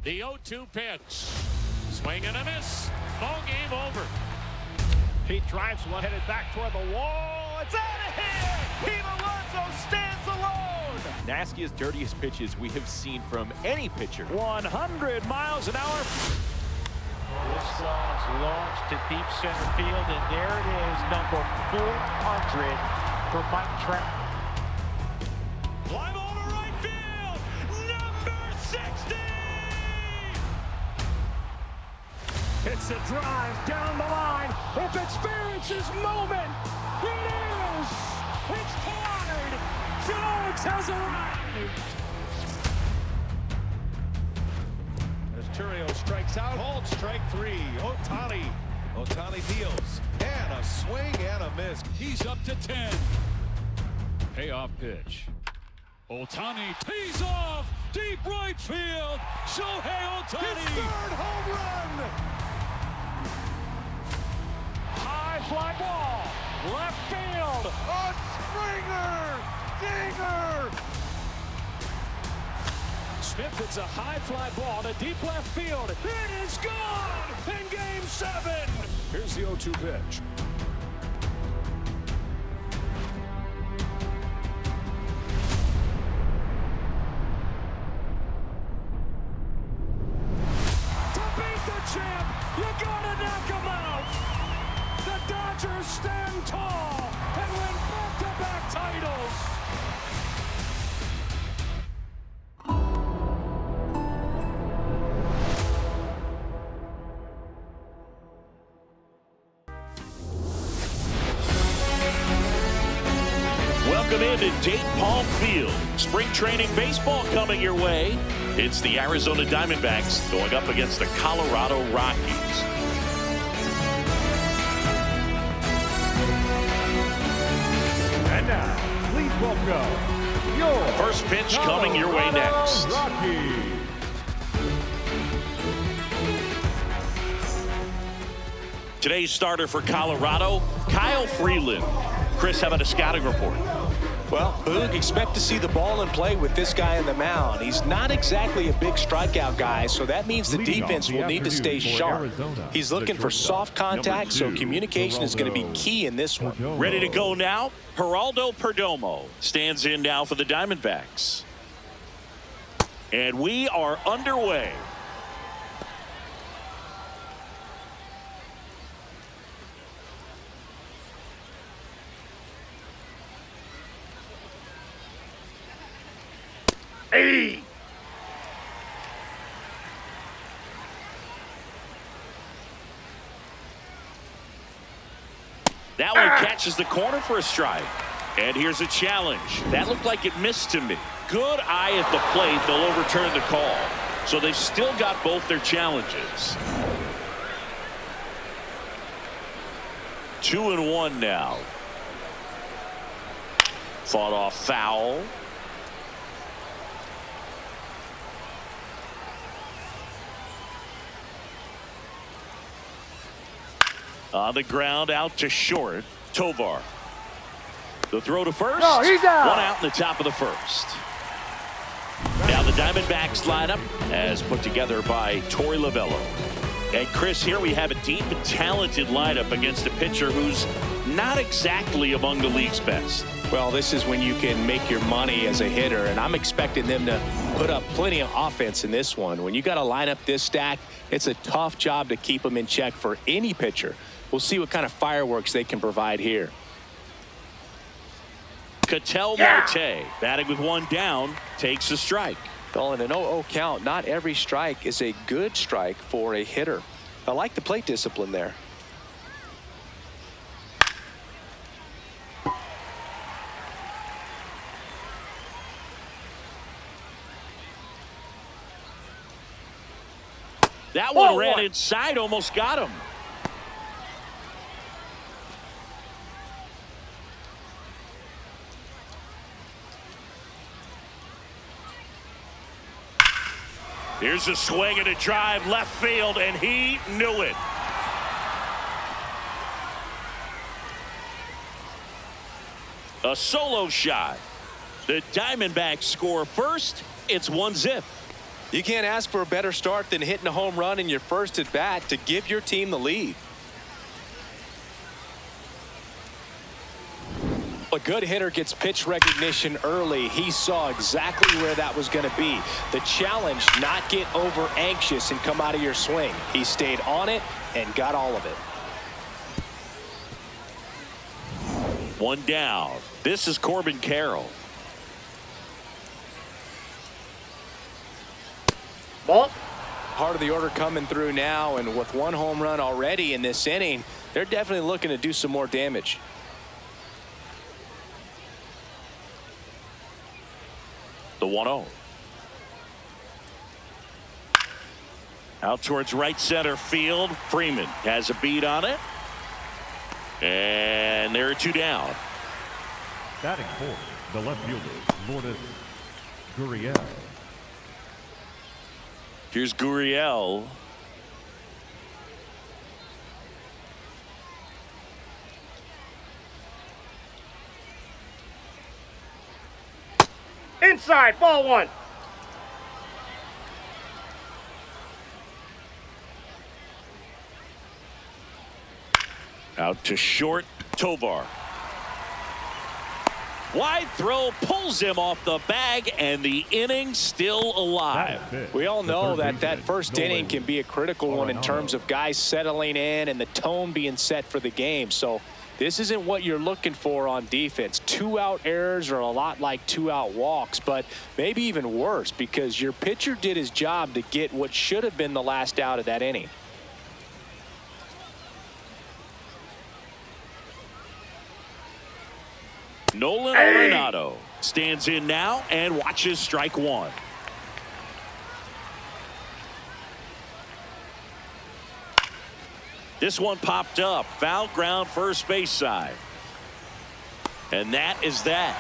The 0-2 pitch. Swing and a miss. Ball game over. He drives one, headed back toward the wall. It's out of here! Pete Alonso stands alone! Nastiest, dirtiest pitches we have seen from any pitcher. 100 miles an hour. This one's launched to deep center field, and there it is, number 400 for Mike Trout. Fly ball to right field. Number 60. It's a drive down the line. If it's fair, it's his moment. It is. It's tied. Jones has arrived. As Churio strikes out, hold strike 3. Ohtani deals. And a swing and a miss. He's up to 10. Payoff pitch. Ohtani tees off. Deep right field. Shohei Ohtani. His third home run. High fly ball. Left field. A springer. Dinger. Smith hits a high fly ball to deep left field. It is gone in Game 7. Here's the 0-2 pitch. To beat the champ, you gotta knock him out. The Dodgers stand tall and win back-to-back titles. Welcome into Dayton Palm Field. Spring training baseball coming your way. It's the Arizona Diamondbacks going up against the Colorado Rockies. And now, please welcome your First pitch coming your way next. Rockies. Today's starter for Colorado, Kyle Freeland. Chris, how about a scouting report? Well, Boog, expect to see the ball in play with this guy on the mound. He's not exactly a big strikeout guy, so that means the defense will need to stay sharp. He's looking for soft contact, so communication is going to be key in this one. Ready to go now? Geraldo Perdomo stands in now for the Diamondbacks. And we are underway. Hey! That one catches the corner for a strike. And here's a challenge. That looked like it missed to me. Good eye at the plate. They'll overturn the call. So they've still got both their challenges. 2-1 now. Fought off foul. On the ground, out to short. Tovar. The throw to first. No, he's out. One out in the top of the first. Now the Diamondbacks lineup as put together by Torey Lovello. And Chris, here we have a deep and talented lineup against a pitcher who's not exactly among the league's best. Well, this is when you can make your money as a hitter, and I'm expecting them to put up plenty of offense in this one. When you got to line up this stack, it's a tough job to keep them in check for any pitcher. We'll see what kind of fireworks they can provide here. Ketel Marte, batting with one down, takes a strike. Well, in an 0-0 count, not every strike is a good strike for a hitter. I like the plate discipline there. That one ran inside, almost got him. Here's a swing and a drive left field, and he knew it. A solo shot. The Diamondbacks score first. It's 1-0. You can't ask for a better start than hitting a home run in your first at bat to give your team the lead. A good hitter gets pitch recognition early. He saw exactly where that was going to be. The challenge, not get over anxious and come out of your swing. He stayed on it and got all of it. One down. This is Corbin Carroll. Ball. Part of the order coming through now, and with one home run already in this inning, they're definitely looking to do some more damage. The 1-0. Out towards right center field. Freeman has a beat on it. And there are two down. Batting fourth, the left fielder, Lourdes Gurriel. Here's Gurriel. Inside, ball one. Out to short, Tovar. Wide throw pulls him off the bag, and the inning still alive. We all know that first inning can be a critical one in terms of guys settling in and the tone being set for the game. So this isn't what you're looking for on defense. 2-out errors are a lot like 2-out walks, but maybe even worse because your pitcher did his job to get what should have been the last out of that inning. Nolan Arenado stands in now and watches strike one. This one popped up. Foul ground first base side. And that is that.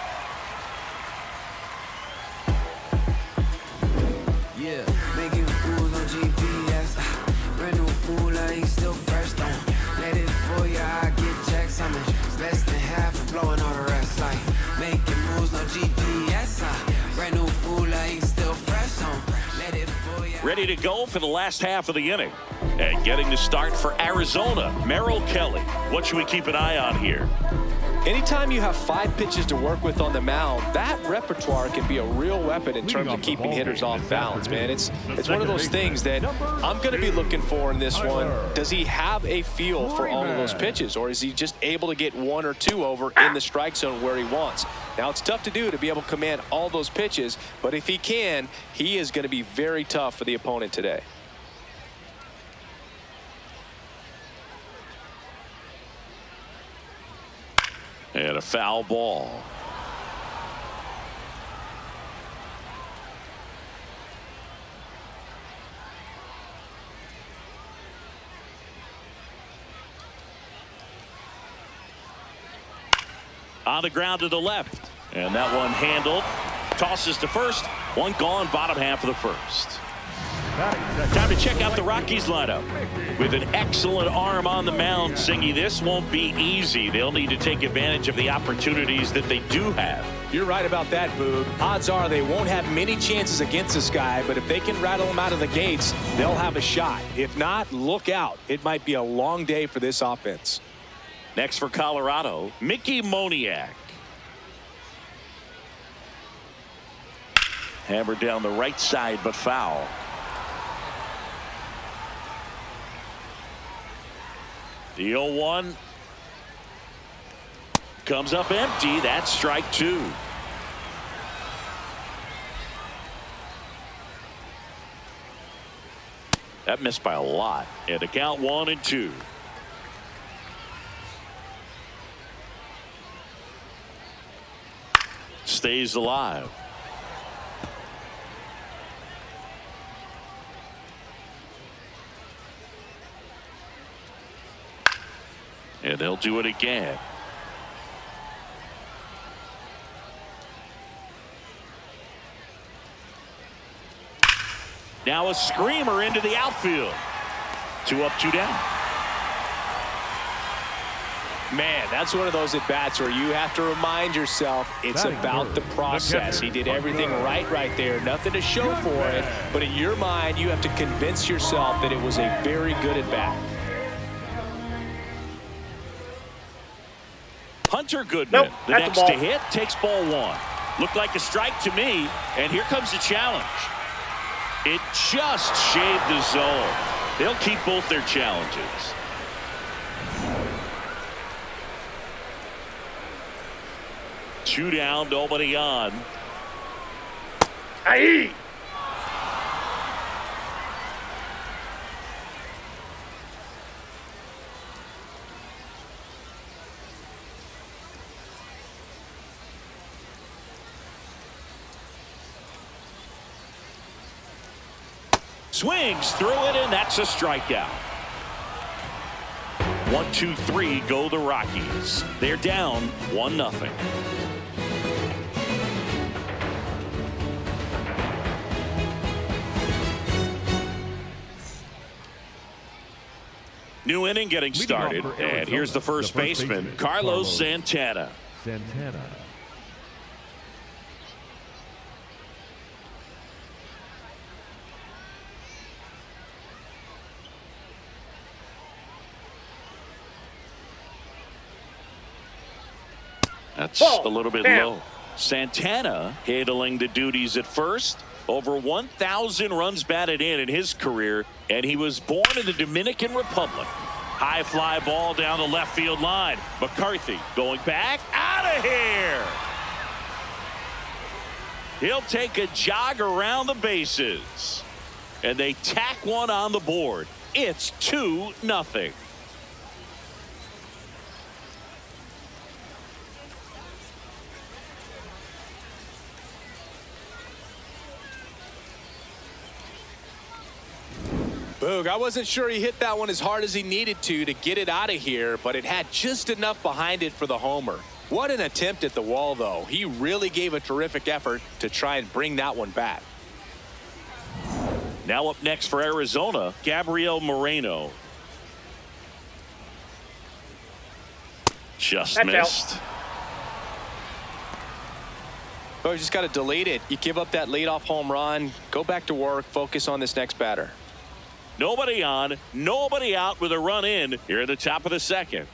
Yeah, making moves on GPS. Brand new pool, I ain't still fresh, don't let it for ya. I get checks, I'm less than half, blowing all the rest. Like making moves on GPS. Brand new pool, I ain't still fresh, don't let it for ya. Ready to go for the last half of the inning. And getting the start for Arizona, Merrill Kelly. What should we keep an eye on here? Anytime you have 5 pitches to work with on the mound, that repertoire can be a real weapon in terms of keeping hitters off balance, man. It's one of those things that I'm going to be looking for in this one. Does he have a feel for all of those pitches, or is he just able to get 1 or 2 over in the strike zone where he wants? Now, it's tough to do to be able to command all those pitches, but if he can, he is going to be very tough for the opponent today. And a foul ball. On the ground to the left. And that one handled. Tosses to first. One gone, bottom half of the first. Time to check out the Rockies lineup. With an excellent arm on the mound, Singy, this won't be easy. They'll need to take advantage of the opportunities that they do have. You're right about that, Boog. Odds are they won't have many chances against this guy, but if they can rattle him out of the gates, they'll have a shot. If not, look out. It might be a long day for this offense. Next for Colorado, Mickey Moniak. Hammered down the right side, but foul. The 0-1 comes up empty. That's strike 2. That missed by a lot. And the count 1-2. Stays alive. And they'll do it again. Now a screamer into the outfield. 2 up, 2 down. Man, that's one of those at-bats where you have to remind yourself it's about the process. He did everything right there. Nothing to show for it. But in your mind, you have to convince yourself that it was a very good at-bat. Hunter Goodman, the next to hit, takes ball one. Looked like a strike to me, and here comes the challenge. It just shaved the zone. They'll keep both their challenges. Two down, nobody on. Aye. Swings through it, and that's a strikeout. 1-2-3 go the Rockies. They're down 1-0. New inning getting started, and here's the first baseman, Carlos Santana. That's a little bit low. Santana handling the duties at first. Over 1,000 runs batted in his career, and he was born in the Dominican Republic. High fly ball down the left field line. McCarthy going back, out of here. He'll take a jog around the bases, and they tack one on the board. It's 2-0. Boog, I wasn't sure he hit that one as hard as he needed to get it out of here, but it had just enough behind it for the homer. What an attempt at the wall, though. He really gave a terrific effort to try and bring that one back. Now up next for Arizona, Gabriel Moreno. Just missed. Oh, you just got to delete it. You give up that leadoff home run, go back to work, focus on this next batter. Nobody on, nobody out with a run in here at the top of the second.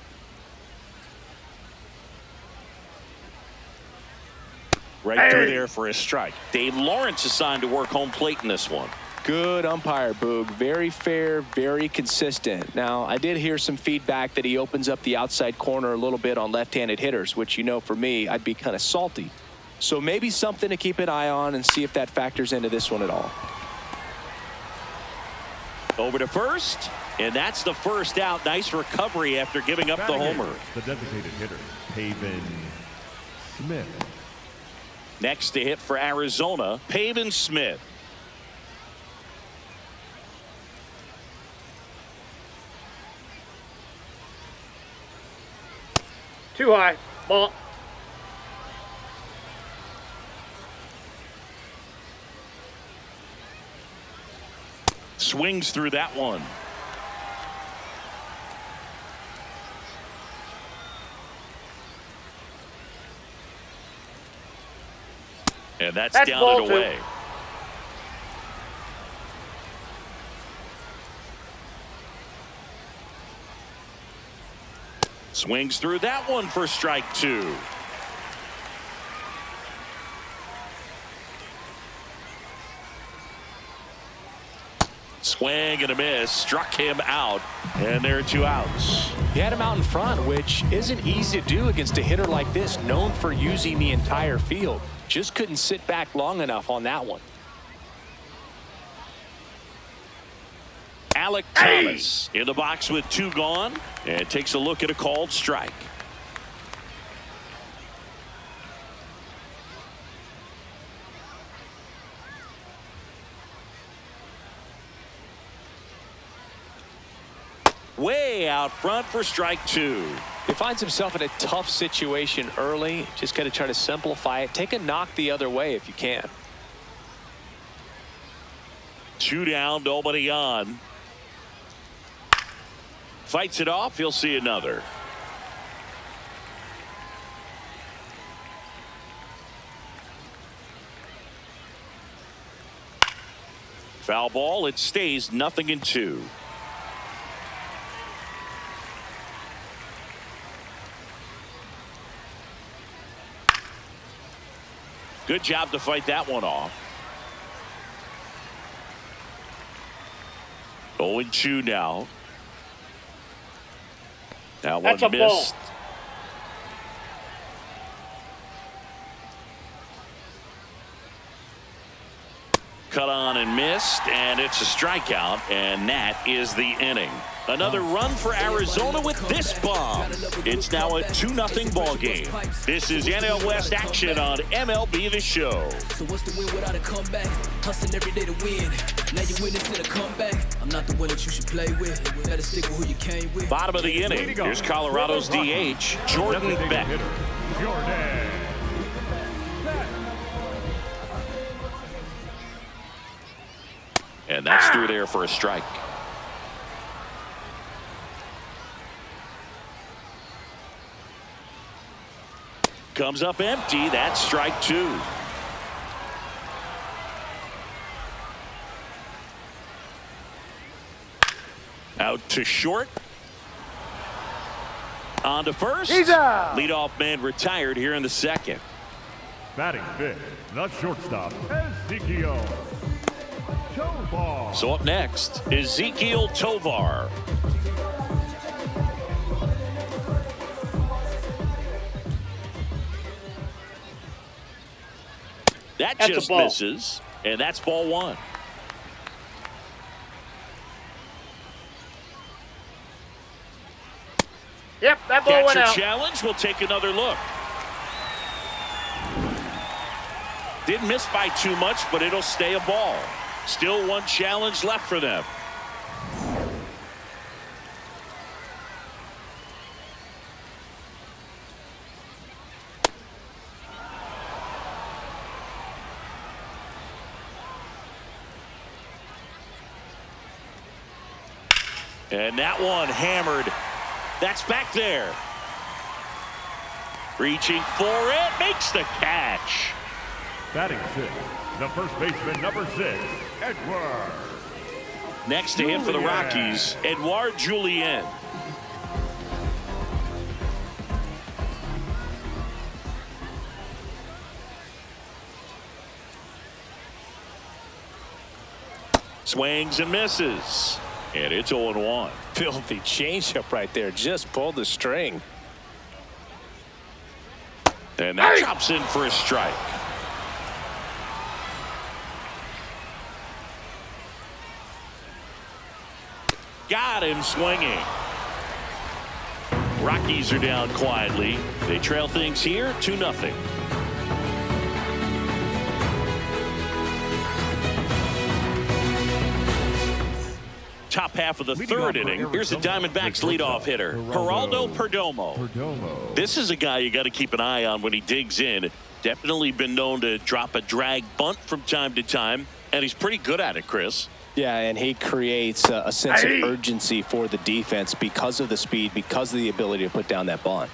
Right through there for a strike. Dave Lawrence assigned to work home plate in this one. Good umpire, Boog. Very fair, very consistent. Now, I did hear some feedback that he opens up the outside corner a little bit on left-handed hitters, which, you know, for me, I'd be kind of salty. So maybe something to keep an eye on and see if that factors into this one at all. Over to first, and that's the first out. Nice recovery after giving up the homer. The designated hitter, Pavin Smith. Next to hit for Arizona, Pavin Smith. Too high. Ball. Swings through that one. And that's down and away. Swings through that one for strike two. Swing and a miss, struck him out, and there are two outs. He had him out in front, which isn't easy to do against a hitter like this, known for using the entire field. Just couldn't sit back long enough on that one. Alec Thomas in the box with two gone, and takes a look at a called strike. Way out front for strike two. He finds himself in a tough situation early. Just got to try to simplify it. Take a knock the other way if you can. Two down, nobody on. Fights it off. He'll see another. Foul ball. It stays 0-2. Good job to fight that one off. 0-2 now. That one missed. Cut on and missed, and it's a strikeout, and that is the inning. Another run for Arizona with this bomb. It's now a 2-0 ball game. This is NL West action on MLB The Show. So what's the win without a comeback? Hustling every day to win. Now you witnessing a comeback. I'm not the one that you should play with. Better stick with who you came with. Bottom of the inning. Here's Colorado's DH, Jordan Beck. Jordan. And that's through there for a strike. Comes up empty. That's strike 2. Out to short. On to first. Leadoff man retired here in the second. Batting fifth, the shortstop, Ezekiel Tovar. So up next, Ezekiel Tovar. That just misses, and that's ball 1. Yep, that ball went out. Catcher challenge. We'll take another look. Didn't miss by too much, but it'll stay a ball. Still one challenge left for them. And that one hammered. That's back there. Reaching for it. Makes the catch. Batting sixth, the first baseman, number 6, Edward. Next to him for the Rockies, Edouard Julien. Swings and misses. And it's 0-1. Filthy changeup right there. Just pulled the string. And that chops in for a strike. Got him swinging. Rockies are down quietly. They trail things here 2-0. Top half of the third inning. Here's the Diamondbacks leadoff hitter, Geraldo Perdomo. This is a guy you got to keep an eye on when he digs in. Definitely been known to drop a drag bunt from time to time, and he's pretty good at it, Chris. Yeah, and he creates a sense of urgency for the defense because of the speed, because of the ability to put down that bunt.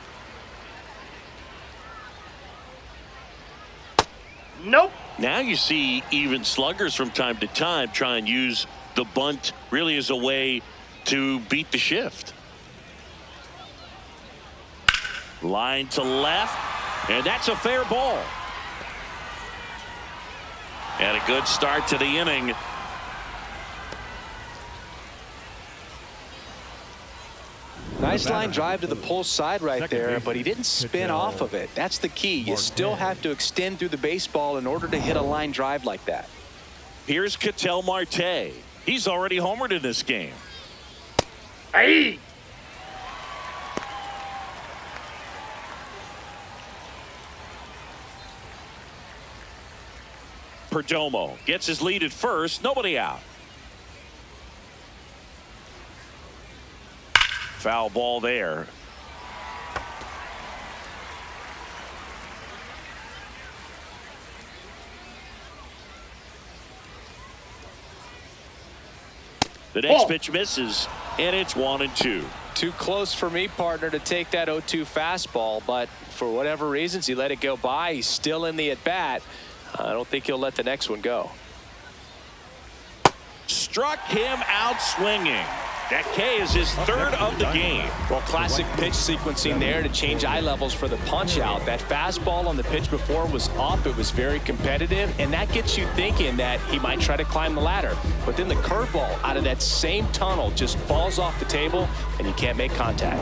Nope. Now you see even sluggers from time to time try and use the bunt really as a way to beat the shift. Line to left, and that's a fair ball. And a good start to the inning. Nice line drive to the pull side right there, but he didn't spin off of it. That's the key. You still have to extend through the baseball in order to hit a line drive like that. Here's Ketel Marte. He's already homered in this game. Hey. Perdomo gets his lead at first. Nobody out. Foul ball there. The next pitch misses, and it's 1-2. Too close for me, partner, to take that 0-2 fastball, but for whatever reasons, he let it go by. He's still in the at-bat. I don't think he'll let the next one go. struck him out swinging. That K is his third of the game. Well, classic pitch sequencing there to change eye levels for the punch out. That fastball on the pitch before was up. It was very competitive, and that gets you thinking that he might try to climb the ladder. But then the curveball out of that same tunnel just falls off the table, and you can't make contact.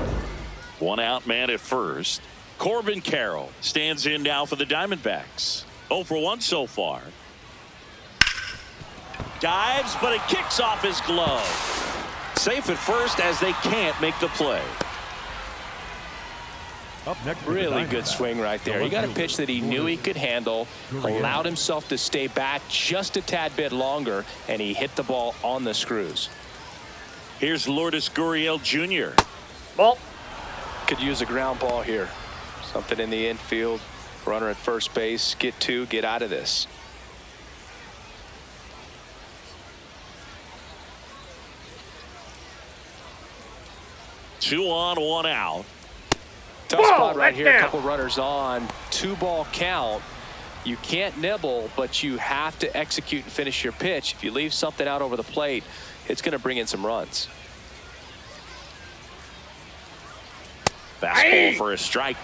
One out man at first. Corbin Carroll stands in now for the Diamondbacks. 0 for 1 so far. Dives, but it kicks off his glove. Safe at first as they can't make the play. Up next, really good swing right there. He got a pitch that he knew he could handle, allowed himself to stay back just a tad bit longer, and he hit the ball on the screws. Here's Lourdes Gurriel Jr. Ball. Could use a ground ball here. Something in the infield. Runner at first base. Get two. Get out of this. Two on, one out. Tough spot right here. A couple runners on. 2-ball count. You can't nibble, but you have to execute and finish your pitch. If you leave something out over the plate, it's going to bring in some runs. Fastball for a strike.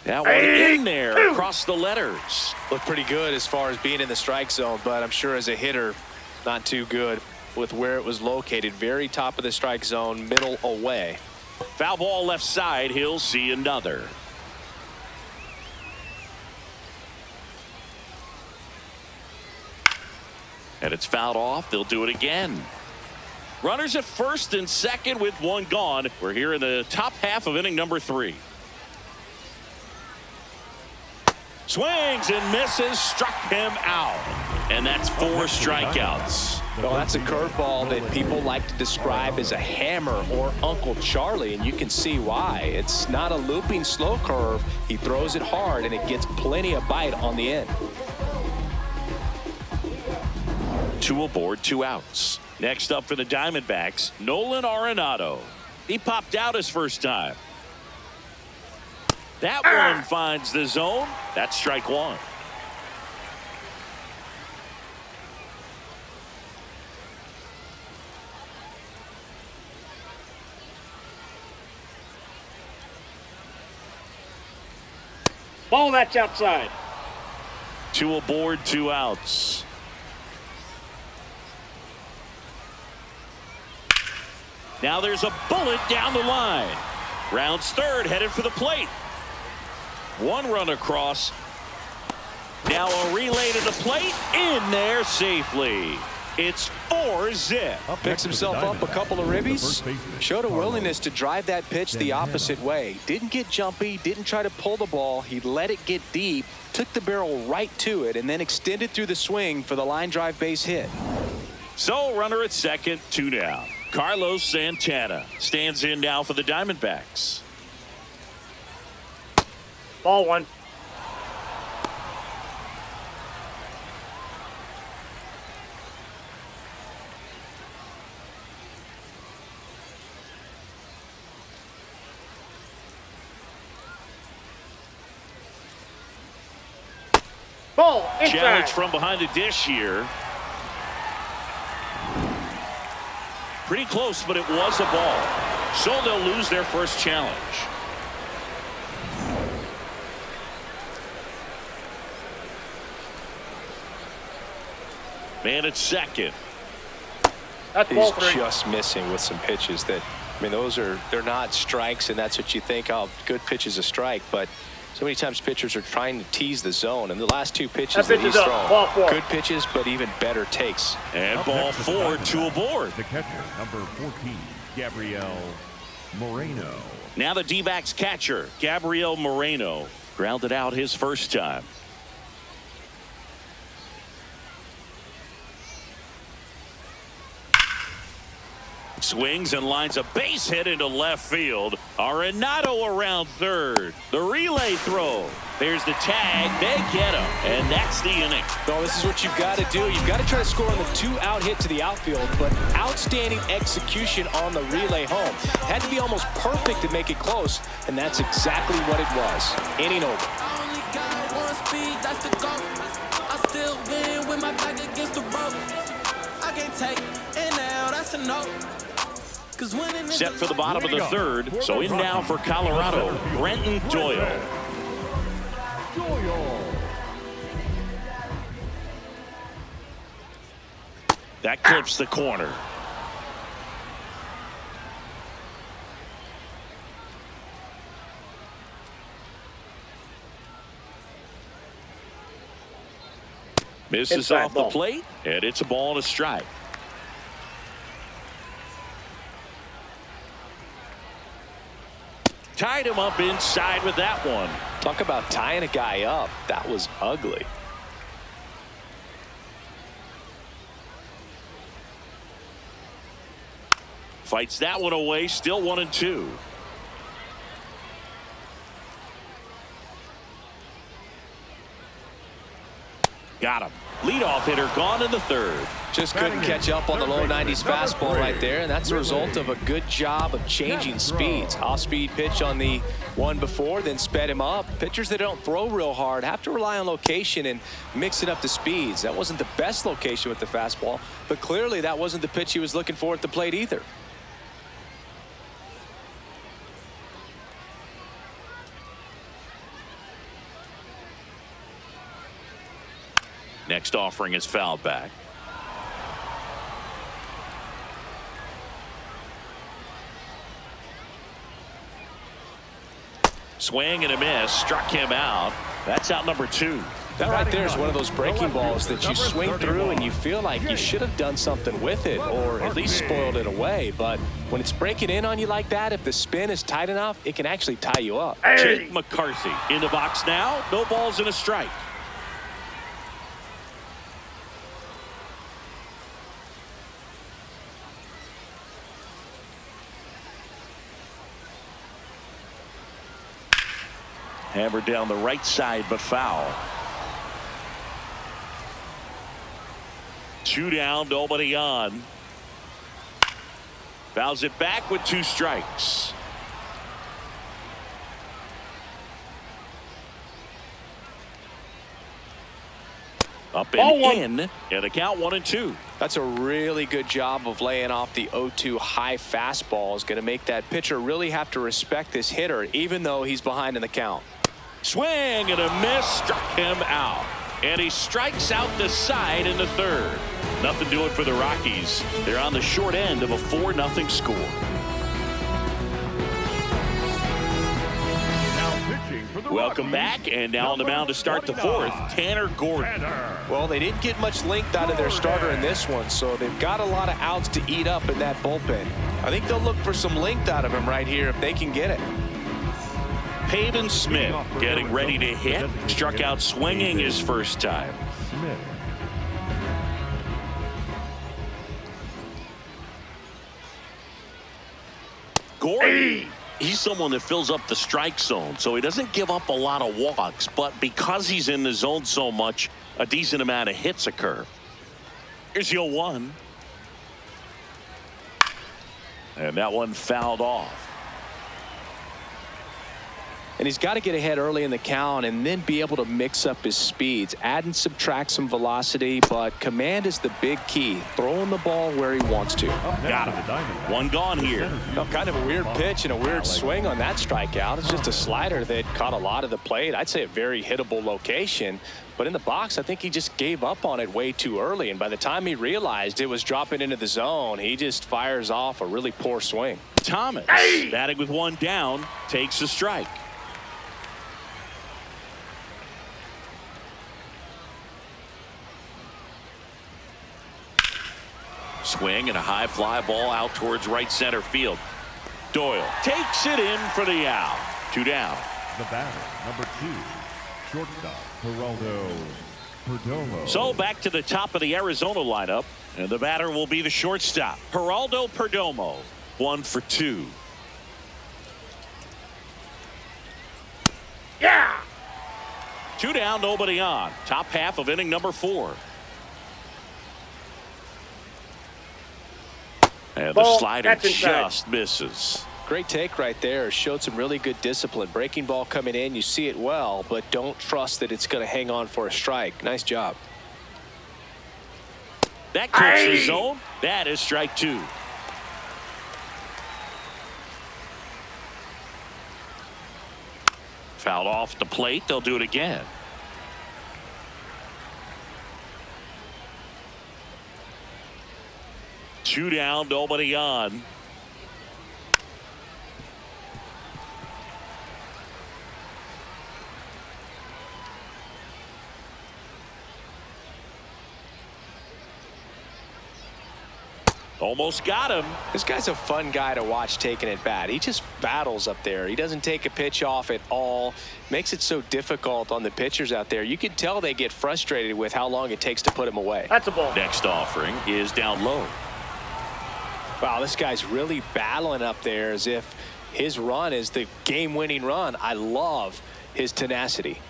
That one in there across the letters. Looked pretty good as far as being in the strike zone, but I'm sure as a hitter, not too good with where it was located. Very top of the strike zone, middle away. Foul ball left side. He'll see another. And it's fouled off. They'll do it again. Runners at first and second with one gone. We're here in the top half of inning number 3. Swings and misses, struck him out. And that's 4 strikeouts. Well, that's a curveball that people like to describe as a hammer or Uncle Charlie, and you can see why. It's not a looping slow curve. He throws it hard, and it gets plenty of bite on the end. 2 aboard, 2 outs. Next up for the Diamondbacks, Nolan Arenado. He popped out his first time. That one finds the zone. That's strike 1. Ball, that's outside. 2 aboard, 2 outs. Now there's a bullet down the line. Rounds third, headed for the plate. 1 run across. Now a relay to the plate. In there safely. It's 4-zip. Picks himself up a couple of ribbies. Showed a willingness to drive that pitch the opposite way. Didn't get jumpy. Didn't try to pull the ball. He let it get deep. Took the barrel right to it and then extended through the swing for the line drive base hit. So runner at second, 2 down. Carlos Santana stands in now for the Diamondbacks. Ball 1. Ball inside. Challenge from behind the dish here. Pretty close, but it was a ball. So they'll lose their first challenge. Man at second. That's ball He's 3. just missing with some pitches that, I mean, they're not strikes, and that's what you think, oh, good pitch is a strike, but so many times pitchers are trying to tease the zone, and the last 2 pitches that he's thrown, good pitches, but even better takes. And ball 4, 2 aboard. The catcher, number 14, Gabriel Moreno. Now the D-backs catcher, Gabriel Moreno, grounded out his first time. Swings and lines a base hit into left field. Arenado around third. The relay throw. There's the tag. They get him. And that's the inning. No, this is what you've got to do. You've got to try to score on the 2-out hit to the outfield, but outstanding execution on the relay home. Had to be almost perfect to make it close, and that's exactly what it was. Inning over. I only got one speed, that's the goal. I still win with my back against the rope. I can't take an L, that's a no. Set for the bottom of the third. So in now for Colorado, Brenton Doyle. That clips the corner. Misses off the plate, and it's a ball and a strike. Tied him up inside with that one. Talk about tying a guy up. That was ugly. Fights that one away, still 1-2. Got him. Leadoff hitter gone in the third. Just couldn't catch up on the low 90s fastball right there, and that's a result of a good job of changing speeds. Off-speed pitch on the one before, then sped him up. Pitchers that don't throw real hard have to rely on location and mix it up to speeds. That wasn't the best location with the fastball, but clearly that wasn't the pitch he was looking for at the plate either. Next offering is fouled back. Swing and a miss, struck him out. That's out number 2. That right there is one of those breaking balls that you swing through and you feel like you should have done something with it or at least spoiled it away. But when it's breaking in on you like that, if the spin is tight enough, it can actually tie you up. Jake McCarthy in the box now. No balls and a strike. Hammered down the right side, but foul. 2 down, nobody on. Fouls it back with 2 strikes. Up and in, and a count 1-2. That's a really good job of laying off the 0-2 high fastball. Is going to make that pitcher really have to respect this hitter, even though he's behind in the count. Swing and a miss, struck him out. And he strikes out the side in the third. Nothing doing for the Rockies. They're on the short end of a 4-0 score. Welcome back, and now on the mound to start the fourth, Tanner Gordon. Well, they didn't get much length out of their starter in this one, so they've got a lot of outs to eat up in that bullpen. I think they'll look for some length out of him right here if they can get it. Pavin Smith getting ready to hit. Struck out swinging his first time. Gordon, he's someone that fills up the strike zone, so he doesn't give up a lot of walks, but because he's in the zone so much, a decent amount of hits occur. Here's 0-1. And that one fouled off. And he's got to get ahead early in the count and then be able to mix up his speeds, add and subtract some velocity, but command is the big key. Throwing the ball where he wants to. Got him. One gone here. Well, kind of a weird pitch and a weird swing on that strikeout. It's just a slider that caught a lot of the plate. I'd say a very hittable location. But in the box, I think he just gave up on it way too early. And by the time he realized it was dropping into the zone, he just fires off a really poor swing. Thomas, batting with 1 down, takes a strike. Swing and a high fly ball out towards right center field. Doyle takes it in for the out. 2 down. The batter, number 2, shortstop, Geraldo Perdomo. So back to the top of the Arizona lineup, and the batter will be the shortstop, Geraldo Perdomo. 1 for 2. 2 down, nobody on. Top half of inning number 4. And the slider just misses. Great take right there. Showed some really good discipline. Breaking ball coming in, you see it well, but don't trust that it's going to hang on for a strike. Nice job. That clips the zone. That is strike 2. Fouled off the plate. They'll do it again. Two down, nobody on. Almost got him. This guy's a fun guy to watch taking at bat. He just battles up there. He doesn't take a pitch off at all. Makes it so difficult on the pitchers out there. You can tell they get frustrated with how long it takes to put him away. That's a ball. Next offering is down low. Wow, this guy's really battling up there as if his run is the game-winning run. I love his tenacity.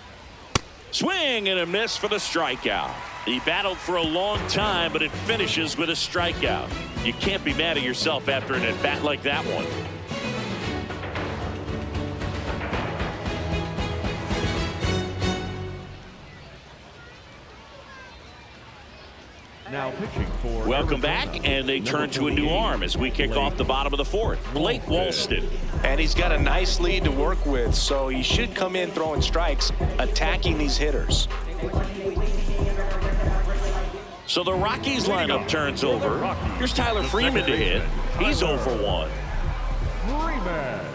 Swing and a miss for the strikeout. He battled for a long time, but it finishes with a strikeout. You can't be mad at yourself after an at-bat like that one. Now pitching for Welcome back, and they turn to a new arm as we kick off the bottom of the 4th. Blake Walston. And he's got a nice lead to work with, so he should come in throwing strikes, attacking these hitters. So the Rockies lineup turns over. Here's Tyler Freeman to hit. He's 0 for 1. Freeman.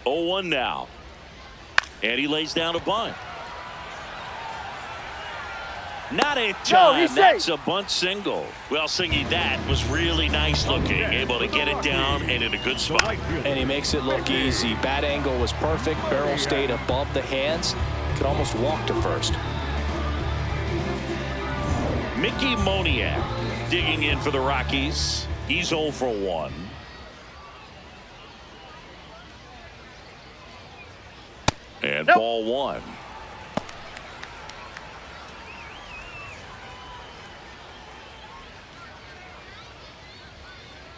Oh, 0-1 now. And he lays down a bunt. Not in time. That's a bunt single. Well, Singy, that was really nice looking. Able to get it down and in a good spot. And he makes it look easy. Bat angle was perfect. Barrel stayed above the hands. Could almost walk to first. Mickey Moniak digging in for the Rockies. He's 0 for 1. And ball 1.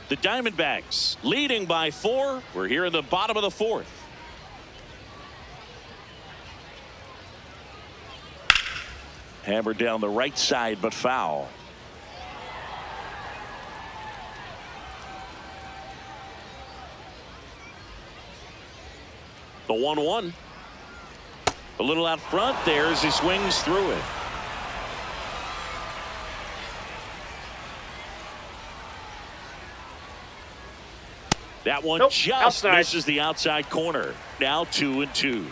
The Diamondbacks leading by 4. We're here in the bottom of the 4th. Hammered down the right side, but foul. The 1-1. A little out front there as he swings through it. That one just misses the outside corner. Now 2-2.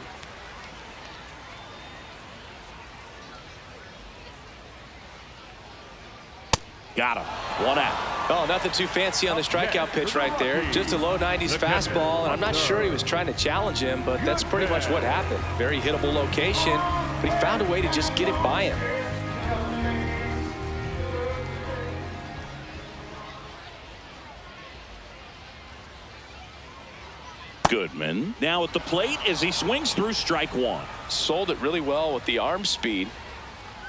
Got him. 1 out. Oh, nothing too fancy on the strikeout pitch right there. Just a low 90s fastball, and I'm not sure he was trying to challenge him, but that's pretty much what happened. Very hittable location, but he found a way to just get it by him. Goodman now at the plate as he swings through strike 1. Sold it really well with the arm speed.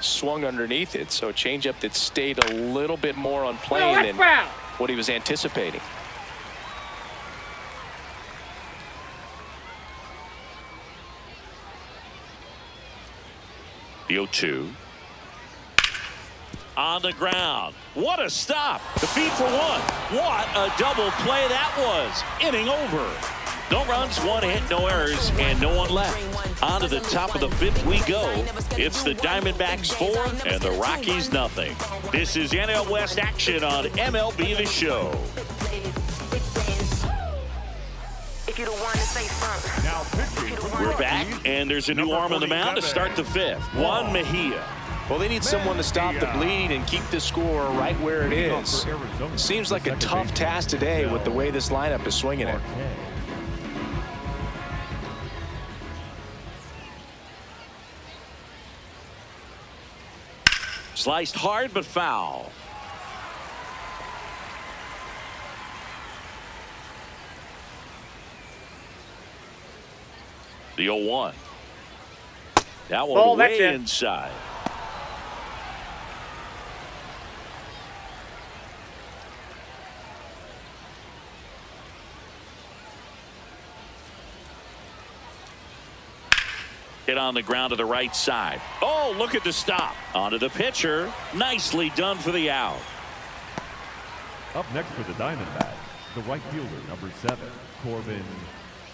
Swung underneath it, so a changeup that stayed a little bit more on plane than what he was anticipating. The 0-2. On the ground. What a stop. The feed for 1. What a double play that was. Inning over. No runs, 1 hit, no errors, and no one left. On to the top of the 5th we go. It's the Diamondbacks 4 and the Rockies nothing. This is NL West action on MLB The Show. Now pitching. We're back, and there's a new arm on the mound to start the 5th. Juan Mejia. Well, they need someone to stop the bleed and keep the score right where it is. Seems like a tough task today with the way this lineup is swinging it. Sliced hard but foul. The 0-1. That one Ball, way that's it. inside. Hit on the ground to the right side. Oh, look at the stop. Onto the pitcher. Nicely done for the out. Up next for the Diamondbacks, the right fielder, number 7, Corbin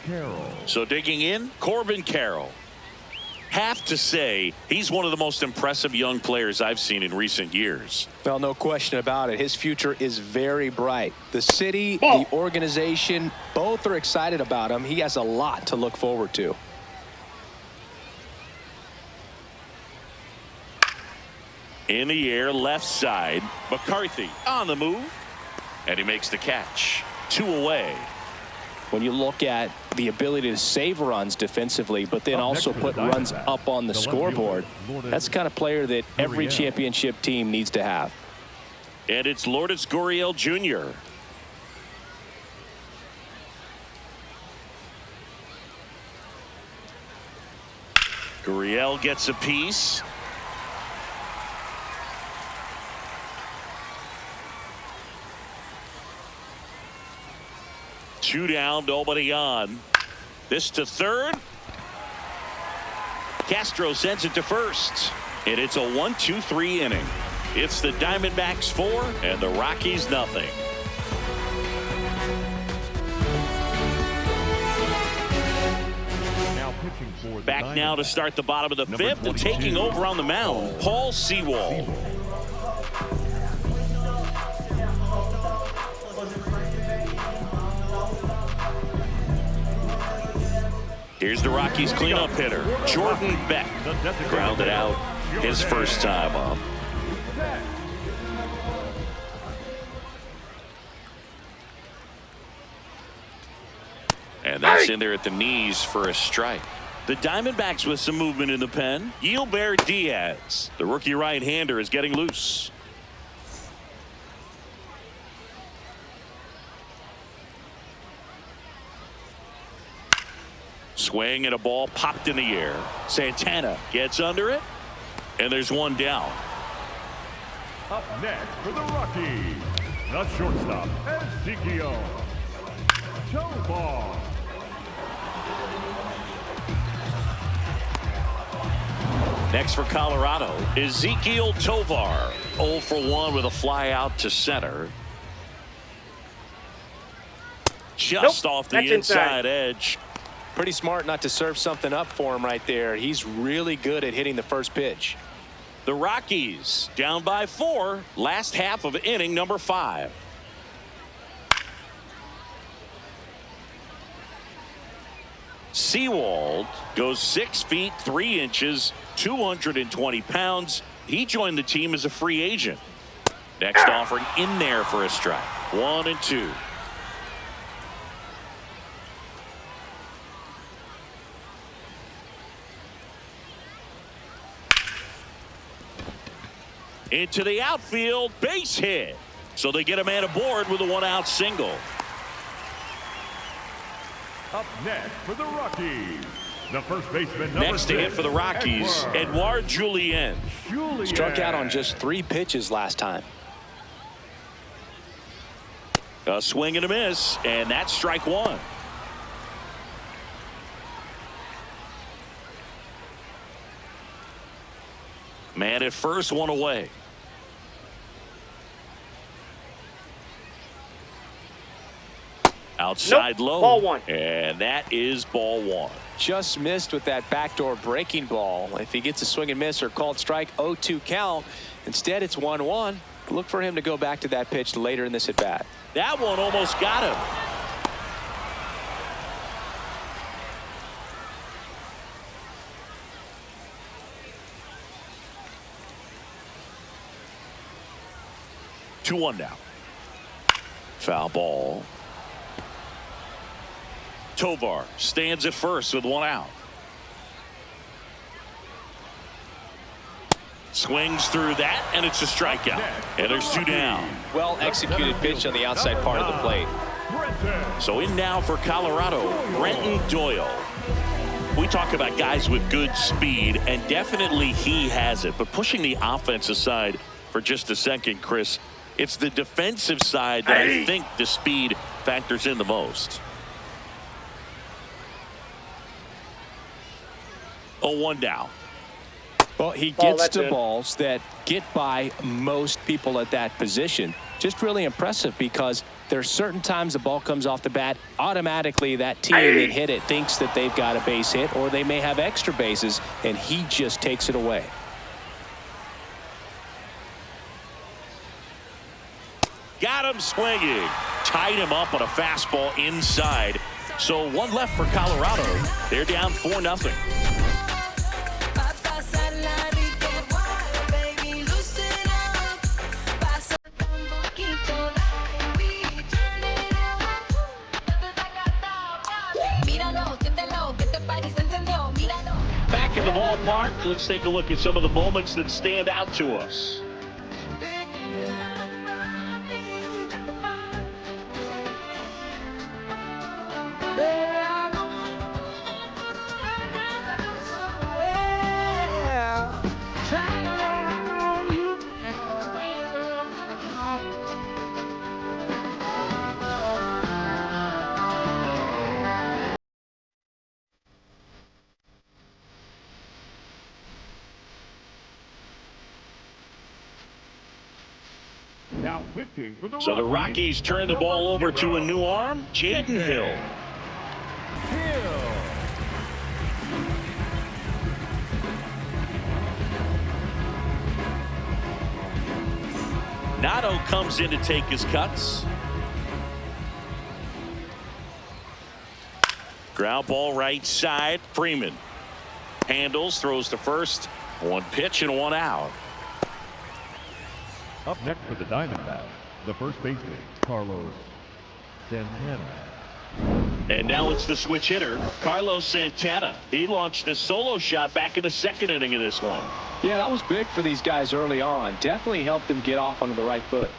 Carroll. So digging in, Corbin Carroll. Have to say, he's one of the most impressive young players I've seen in recent years. Well, no question about it. His future is very bright. The city, Ball. the organization, both are excited about him. He has a lot to look forward to. In the air, left side. McCarthy on the move. And he makes the catch. 2 away. When you look at the ability to save runs defensively, but then also put runs up on the scoreboard, that's the kind of player that every championship team needs to have. And it's Lourdes Gurriel Jr. Gurriel gets a piece. Two down, nobody on. This to third. Castro sends it to first. And it's a 1-2-3 inning. It's the Diamondbacks 4 and the Rockies nothing. Now pitching for the Back now to Diamondbacks, start the bottom of the number 5th and 22, taking over on the mound, Paul Sewald. Here's the Rockies cleanup hitter, Jordan Beck. Grounded out his first time up. And that's in there at the knees for a strike. The Diamondbacks with some movement in the pen. Gilbert Diaz, the rookie right-hander, is getting loose. Swing and a ball popped in the air. Santana gets under it, and there's one down. Up next for the Rockies, the shortstop, Ezekiel Tovar. Next for Colorado, Ezekiel Tovar. 0 for 1 with a fly out to center. Just off the that's inside edge. Pretty smart not to serve something up for him right there. He's really good at hitting the first pitch. The Rockies down by 4. Last half of inning number 5. Sewald goes 6 feet 3 inches, 220 pounds. He joined the team as a free agent. Next offering in there for a strike. 1-2. Into the outfield, base hit. So they get a man aboard with a 1-out single. Up next for the Rockies, the first baseman, number Next to 6, hit for the Rockies, Edouard Julien. Struck out on just 3 pitches last time. A swing and a miss, and that's strike 1. Man at first, 1 away. Outside low. Ball 1. And that is ball 1. Just missed with that backdoor breaking ball. If he gets a swing and miss or called strike, 0-2 count. Instead, it's 1-1. Look for him to go back to that pitch later in this at bat. That one almost got him. Two one now. Foul ball. Tovar stands at first with 1 out. Swings through that, and it's a strikeout. And there's 2 down. Well executed pitch on the outside part of the plate. So in now for Colorado, Brenton Doyle. We talk about guys with good speed, and definitely he has it. But pushing the offense aside for just a second, Chris, it's the defensive side that I think the speed factors in the most. 0-1 down. Well, he gets to balls that get by most people at that position. Just really impressive because there's certain times the ball comes off the bat, automatically that team that hit it thinks that they've got a base hit, or they may have extra bases, and he just takes it away. Got him swinging. Tied him up on a fastball inside. So 1 left for Colorado. They're down 4-0. Back in the ballpark, let's take a look at some of the moments that stand out to us. Now pitching for the So the Rockies turn the ball over to a new arm, Jaden Hill. Nato comes in to take his cuts. Ground ball right side. Freeman handles, throws to first. 1 pitch and 1 out. Up next for the Diamondbacks, the first baseman, Carlos Santana. And now it's the switch hitter, Carlos Santana. He launched a solo shot back in the 2nd inning of this one. Yeah, that was big for these guys early on. Definitely helped them get off onto the right foot.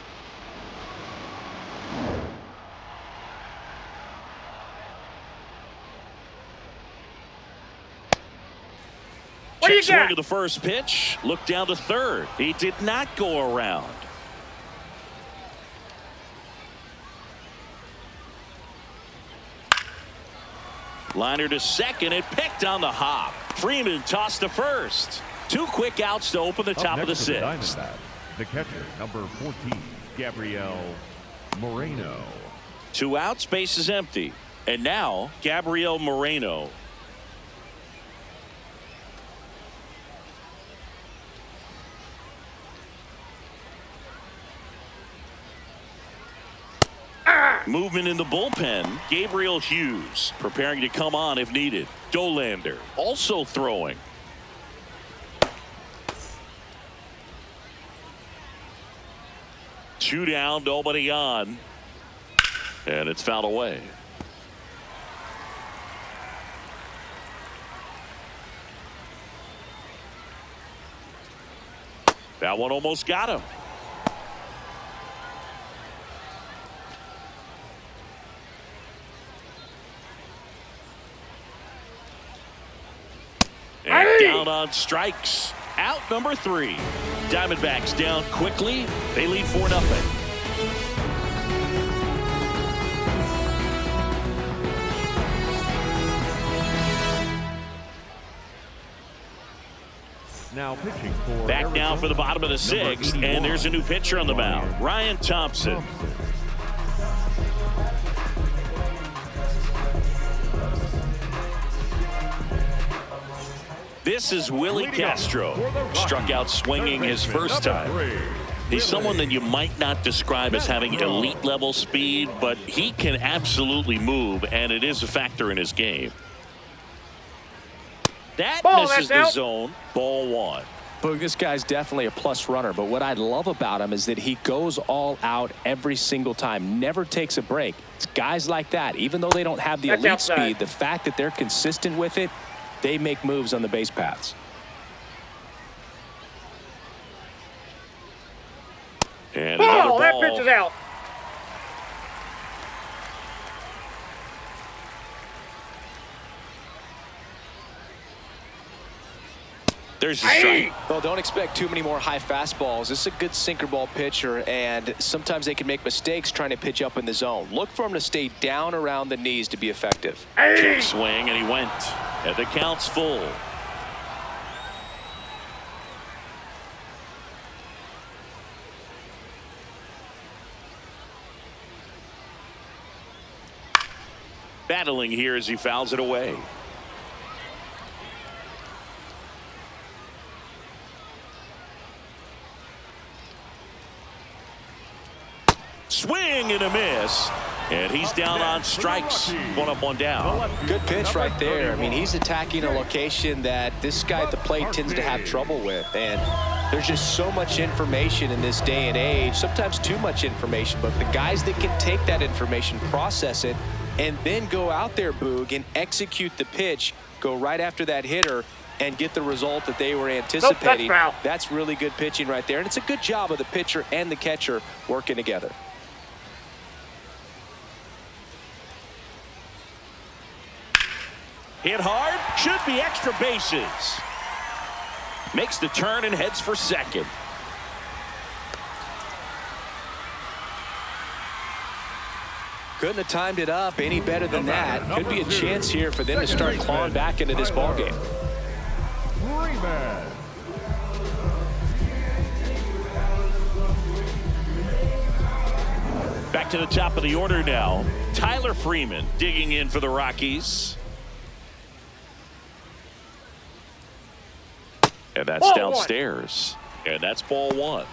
Check swing of the first pitch. Look down to third. He did not go around. Liner to second. It picked on the hop. Freeman tossed to first. 2 quick outs to open the top of the 6th. The catcher, number 14, Gabriel Moreno. 2 outs, base is empty. And now, Gabriel Moreno. Movement in the bullpen. Gabriel Hughes preparing to come on if needed. Dolander also throwing. Two down, nobody on. And it's fouled away. That one almost got him. And down on strikes. Out number 3. Diamondbacks down quickly. They lead 4-0. Now pitching for back Arizona, now for the bottom of the 6th, and there's a new pitcher on the mound, Ryan Thompson. This is Willie Castro. Struck out swinging his first time. He's someone that you might not describe as having elite level speed, but he can absolutely move, and it is a factor in his game. That misses the zone. Ball 1. But this guy's definitely a plus runner, but what I love about him is that he goes all out every single time, never takes a break. It's guys like that, even though they don't have the elite speed, the fact that they're consistent with it, they make moves on the base paths. And another ball. That pitch is out. There's a strike. Well, don't expect too many more high fastballs. This is a good sinker ball pitcher, and sometimes they can make mistakes trying to pitch up in the zone. Look for him to stay down around the knees to be effective. Check swing, and he went. And the count's full. Battling here as he fouls it away. Swing and a miss. And he's down on strikes. 1 up, 1 down. Good pitch right there. I mean, he's attacking a location that this guy at the plate tends to have trouble with. And there's just so much information in this day and age, sometimes too much information. But the guys that can take that information, process it, and then go out there, Boog, and execute the pitch, go right after that hitter, and get the result that they were anticipating. That's really good pitching right there. And it's a good job of the pitcher and the catcher working together. Hit hard, should be extra bases. Makes the turn and heads for second. Couldn't have timed it up any better than that. Could be a chance here for them to start clawing back into this ballgame. Back to the top of the order now. Tyler Freeman digging in for the Rockies. And that's ball downstairs. And that's ball 1.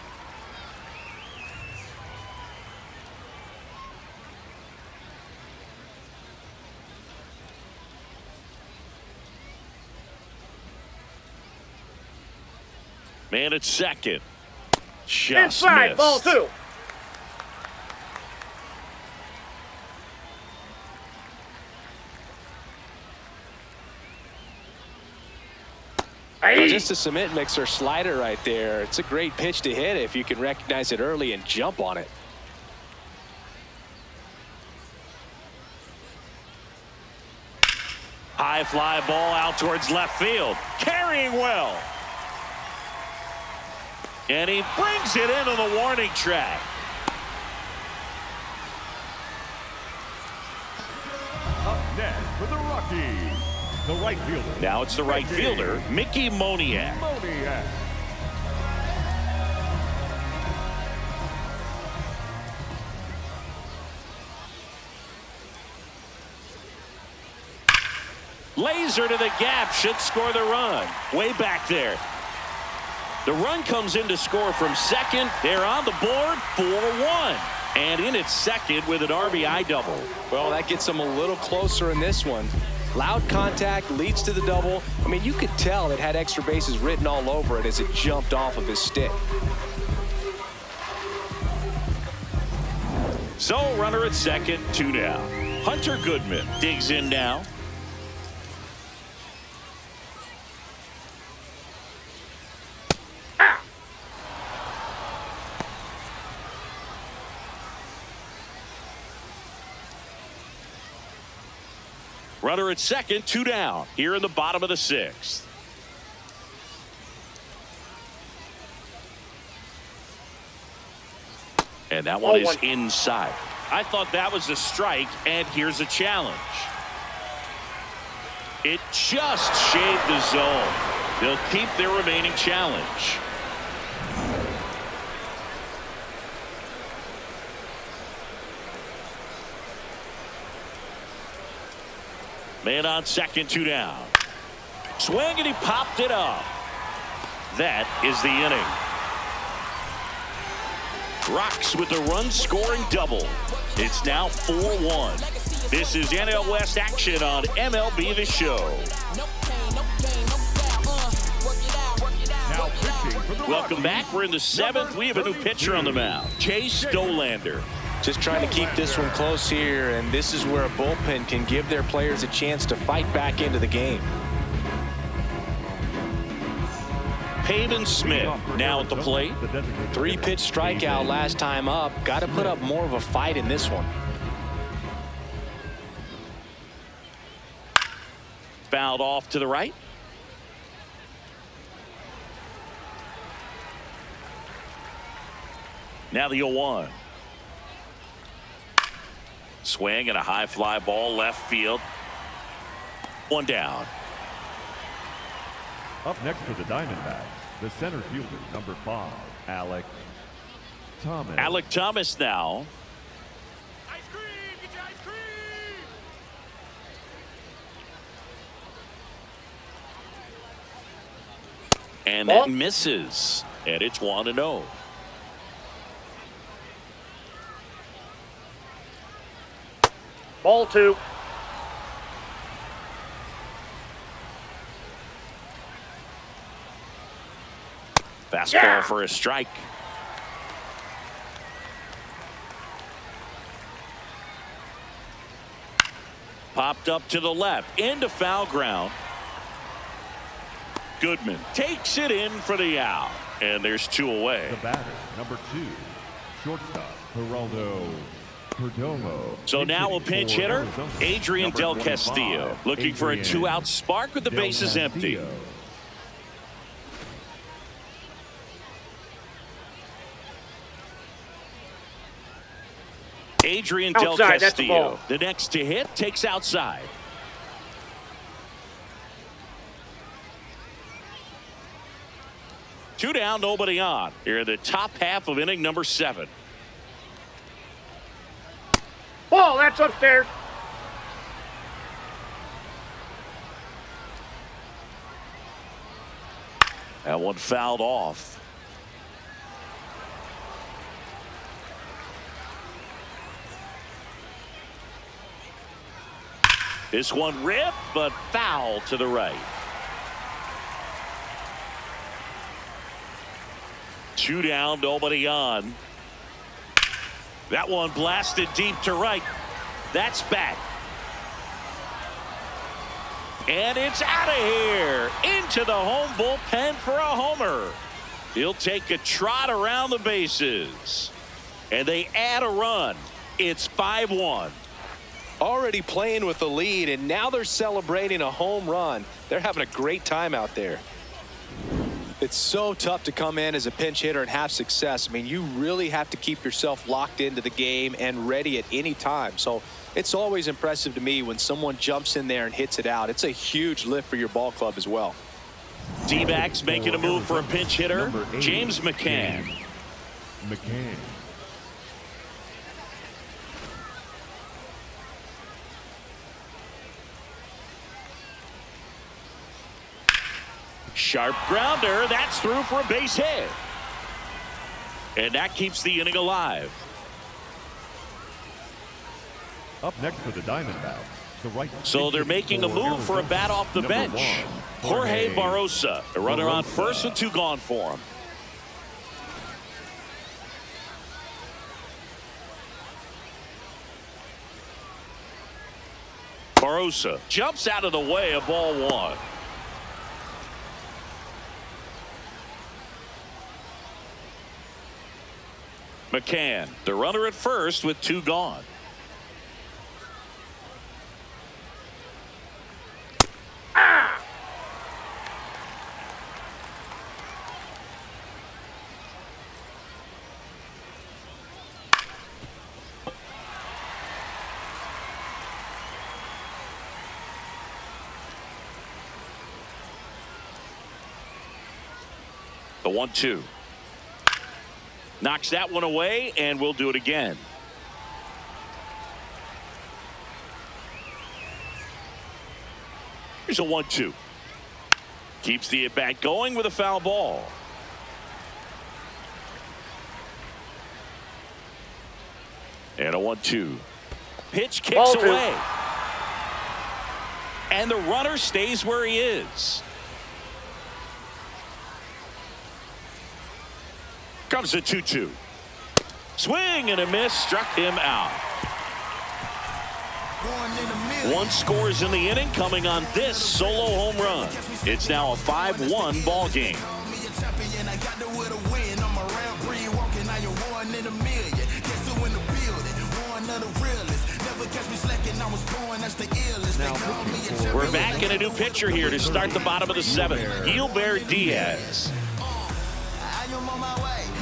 Man at second. Just inside, missed. ball 2. Just a cement mixer slider right there. It's a great pitch to hit if you can recognize it early and jump on it. High fly ball out towards left field. Carrying well. And he brings it into the warning track. Up next for the Rockies, the right fielder. Now it's the right fielder, Mickey Moniak. Laser to the gap, should score the run. Way back there. The run comes in to score from second. They're on the board, 4-1. And in at second with an RBI double. Well, that gets them a little closer in this one. Loud contact leads to the double. I mean, you could tell it had extra bases written all over it as it jumped off of his stick. So, runner at second, 2 down. Hunter Goodman digs in now. Runner at second, 2 down here in the bottom of the 6th. And that one is inside. I thought that was a strike, and here's a challenge. It just shaved the zone. They'll keep their remaining challenge. Man on second, 2 down. Swing, and he popped it up. That is the inning. Rocks with the run-scoring double. It's now 4-1. This is NL West action on MLB The Show. Now pitching for the Welcome back. We're in the 7th. We have a new pitcher on the mound, Chase Stolander. Just trying to keep this one close here, and this is where a bullpen can give their players a chance to fight back into the game. Pavin Smith now at the plate. 3-pitch strikeout last time up. Got to put up more of a fight in this one. Fouled off to the right. Now the 0-1. Swing and a high fly ball left field. One down. Up next for the Diamondbacks, the center fielder, number 5, Alec Thomas. Alec Thomas now. Ice cream! Get your ice cream! And that misses. And it's 1-0. Ball 2. Fastball for a strike. Popped up to the left into foul ground. Goodman takes it in for the out, and there's 2 away. The batter, number 2, shortstop, Geraldo Perdomo. So now a pinch hitter, Adrian Del Castillo, looking for a 2-out spark with the bases empty. Adrian Del Castillo, the next to hit, takes outside. Two down, nobody on. Here in the top half of inning number 7. Ball, that's upstairs. That one fouled off. This one ripped, but foul to the right. 2 down, nobody on. That one blasted deep to right. That's back. And it's out of here. Into the home bullpen for a homer. He'll take a trot around the bases. And they add a run. It's 5-1. Already playing with the lead, and now they're celebrating a home run. They're having a great time out there. It's so tough to come in as a pinch hitter and have success. I mean, you really have to keep yourself locked into the game and ready at any time. So it's always impressive to me when someone jumps in there and hits it out. It's a huge lift for your ball club as well. D-backs making a move for a pinch hitter, 8, James McCann. McCann. Sharp grounder. That's through for a base hit. And that keeps the inning alive. Up next for the Diamondbacks, the right. So they're making a move for a bat off the bench. Jorge Barrosa, a runner on first with 2 gone for him. Barrosa jumps out of the way of ball 1. McCann, the runner at first with 2 gone. The 1-2. Knocks that one away, and we'll do it again. Here's a 1-2. Keeps the at-bat going with a foul ball. And a 1-2. Pitch kicks away. And the runner stays where he is. Comes a 2-2. Swing and a miss, struck him out. 1 scores in the inning, coming on this solo home run. It's now a 5-1 ball game. We're back in a new pitcher here to start the bottom of the 7th. Gilbert Diaz.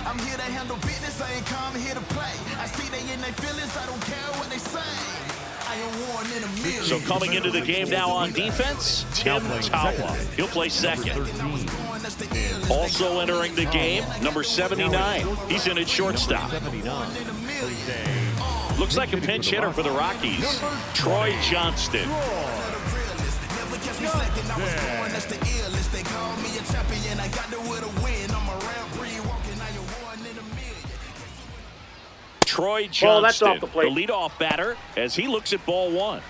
I'm here to handle business, I ain't come here to play. I see they in their feelings, I don't care what they say. I am one in a million. So coming into the game now on defense, Tim Tawa. He'll play second. Also entering the game, number 79. He's in at shortstop. Looks like a pinch hitter for the Rockies, Troy Johnston. Troy Johnston, the leadoff batter, as he looks at ball 1.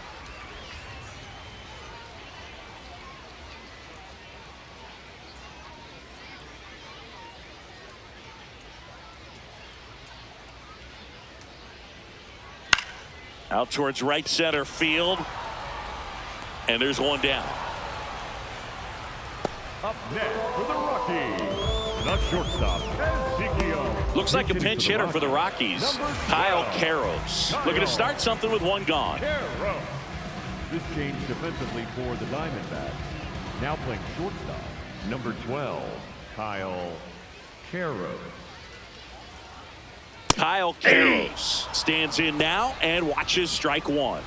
Out towards right center field. And there's one down. Up next for the Rockies, the shortstop, Ezekiel. Looks like a pinch hitter for the Rockies, Kyle Carrows. Looking to start something with one gone. This change defensively for the Diamondbacks. Now playing shortstop, number 12, Kyle Carrows. Kyle Carrows stands in now and watches strike 1.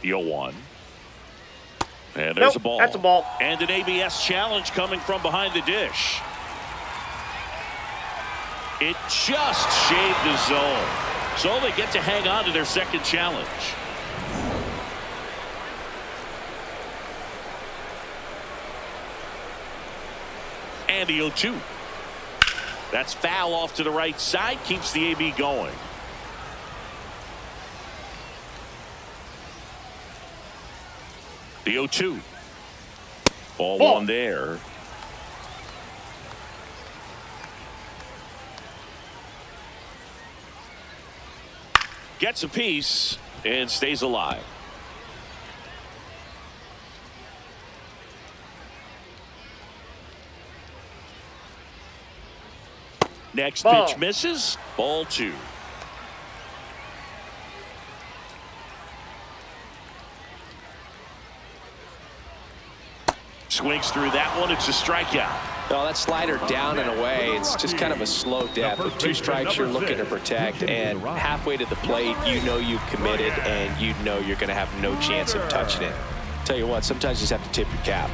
The 0-1. And there's a ball. That's a ball. And an ABS challenge coming from behind the dish. It just shaved the zone. So they get to hang on to their second challenge. And the 0-2. That's foul off to the right side. Keeps the AB going. The 0-2. Ball 1 there. Gets a piece and stays alive. Next pitch misses. Ball 2. Swings through that one. It's a strikeout. No, that slider down and away. It's just kind of a slow death. With 2 strikes, you're looking to protect, and halfway to the plate, you know you've committed, and you know you're going to have no chance of touching it. Tell you what, sometimes you just have to tip your cap.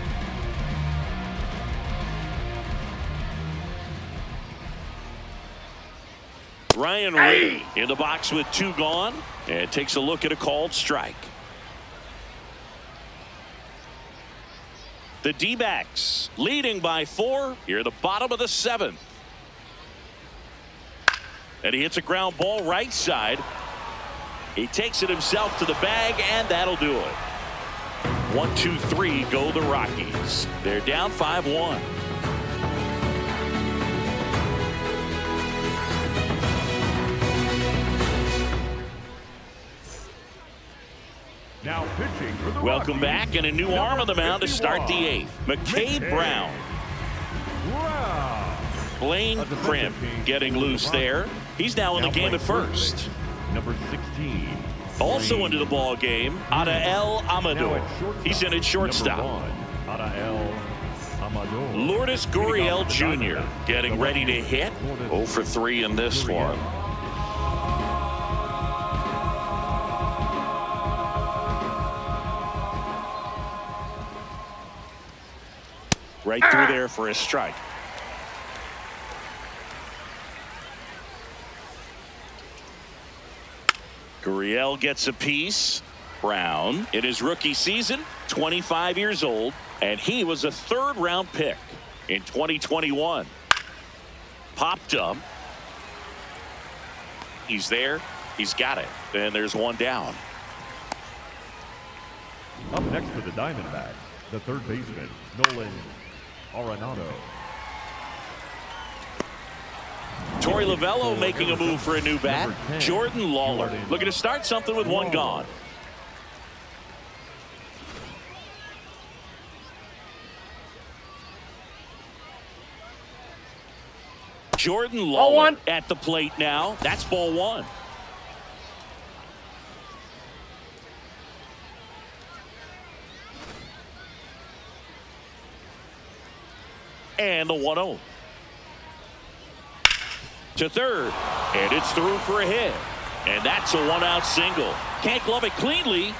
Ryan Reed in the box with 2 gone, and takes a look at a called strike. The D-backs leading by 4 here at the bottom of the 7th. And he hits a ground ball right side. He takes it himself to the bag, and that'll do it. 1, 2, 3 go the Rockies. They're down 5-1. Now pitching for the Welcome Rockies, back, and a new arm on the mound to start the 8th. McCade Brown. Blaine Crimp getting loose there. He's now in the game at first. Number 16. Also into the ball game, Adael Amador. He's in at shortstop. Lourdes Gurriel Jr. getting ready to hit. 0 for 3 in this one. Right through there for a strike. Gurriel gets a piece. Brown in his rookie season, 25 years old, and he was a 3rd-round pick in 2021. Popped up. He's there. He's got it. And there's one down. Up next for the Diamondbacks, the 3rd baseman, Nolan Arenado. Torey Lovullo making a move for a new bat. Jordan Lawler looking to start something with 1 gone. Jordan Lawler at the plate now. That's ball one. And the 1-0. To third. And it's through for a hit. And that's a 1-out single. Can't glove it cleanly.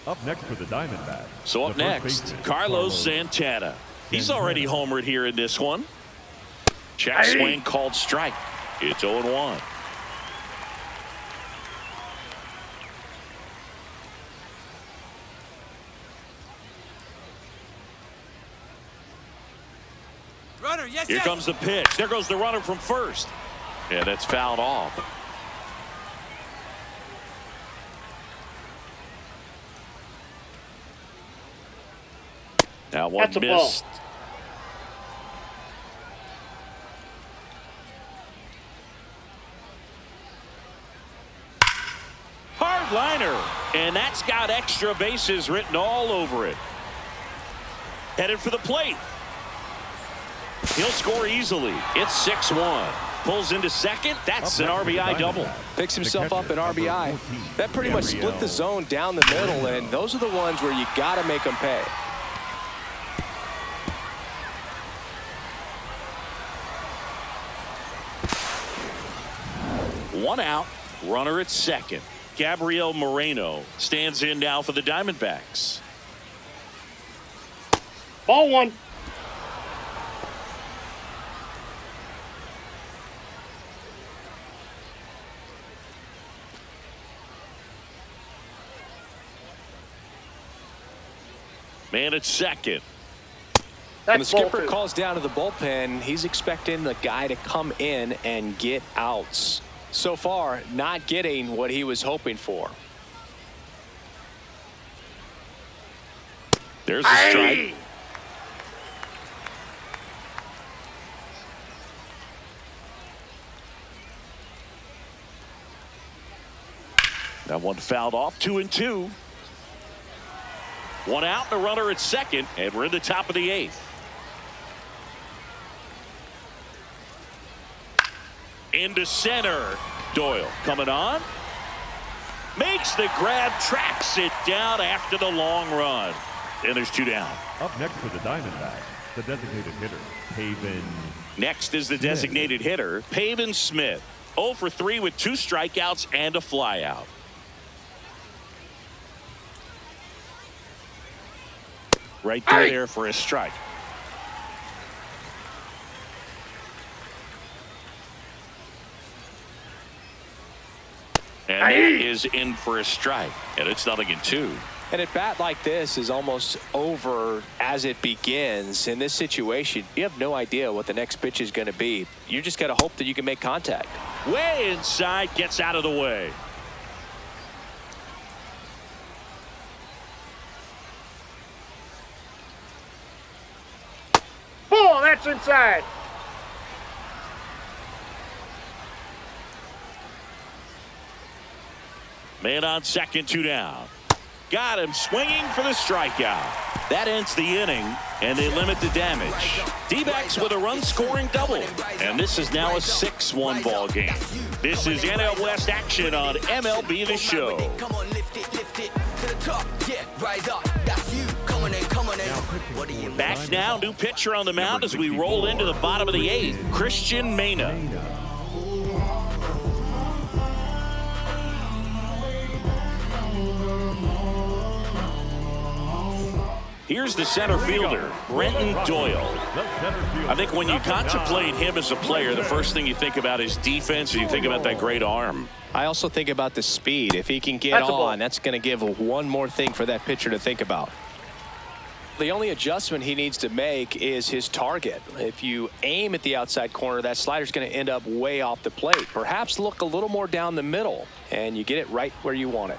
Up next for the Diamondbacks. So up next, Carlos Santana. He's already homered here in this one. Check swing called strike. It's 0-1. Here comes the pitch. There goes the runner from first. Yeah, that's fouled off. Now one missed. Hard liner. And that's got extra bases written all over it. Headed for the plate. He'll score easily. It's 6-1. Pulls into second. That's an RBI double. Picks himself up an RBI. That pretty much split the zone down the middle, and those are the ones where you got to make them pay. One out. Runner at second. Gabriel Moreno stands in now for the Diamondbacks. Ball one. Man at second. When the skipper calls down to the bullpen, he's expecting the guy to come in and get outs. So far, not getting what he was hoping for. There's a strike. That one fouled off. 2-2. One out, the runner at second, and we're in the top of the 8th. Into center. Doyle coming on. Makes the grab, tracks it down after the long run. And there's 2 down. Up next for the Diamondbacks, the designated hitter, Pavin. Next is the designated hitter, Pavin Smith. 0 for 3 with 2 strikeouts and a flyout. Right through there for a strike. And that is in for a strike. And it's 0-2. And at bat like this is almost over as it begins. In this situation, you have no idea what the next pitch is going to be. You just got to hope that you can make contact. Way inside, gets out of the way. Ball, that's inside. Man on second, 2 down. Got him swinging for the strikeout. That ends the inning, and they limit the damage. D-backs with a run-scoring double, and this is now a 6-1 ball game. This is NL West action on MLB The Show. Come on, lift it to the top. Yeah, rise up. That's you. Come on in, come on in. What do you Back now, new pitcher on the mound as we roll into the bottom of the 8th. Christian Mena. Here's the center fielder, Brenton Doyle. I think when you contemplate him as a player, the first thing you think about is defense, and you think about that great arm. I also think about the speed. If he can get on, that's going to give one more thing for that pitcher to think about. The only adjustment he needs to make is his target. If you aim at the outside corner, that slider's going to end up way off the plate. Perhaps look a little more down the middle, and you get it right where you want it.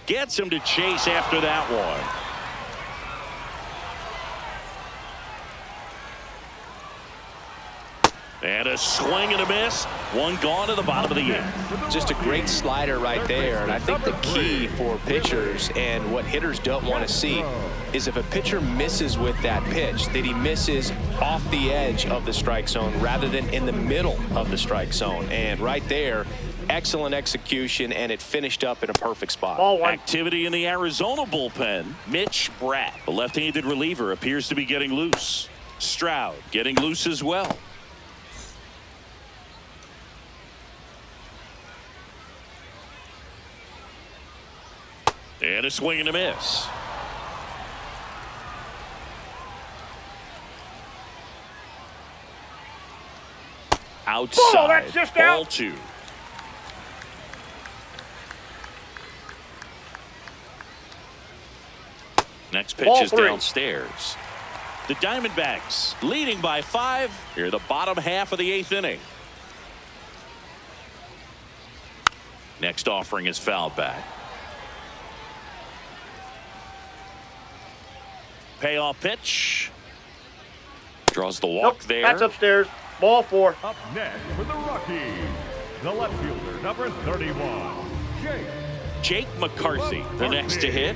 Gets him to chase after that one. And a swing and a miss. One gone to the bottom of the 8th. Just a great slider right there. And I think the key for pitchers and what hitters don't want to see is if a pitcher misses with that pitch, that he misses off the edge of the strike zone rather than in the middle of the strike zone. And right there, excellent execution, and it finished up in a perfect spot. Activity in the Arizona bullpen. Mitch Bratt, the left-handed reliever, appears to be getting loose. Stroud getting loose as well. And a swing and a miss. Outside. That's just ball out. 2. Next pitch Ball is 3. downstairs. The Diamondbacks leading by 5 here in the bottom half of the 8th inning. Next offering is fouled back. Payoff pitch. Draws the walk there. That's upstairs. Ball 4. Up next for the Rockies, the left fielder, number 31, Jake McCarthy, the next to hit.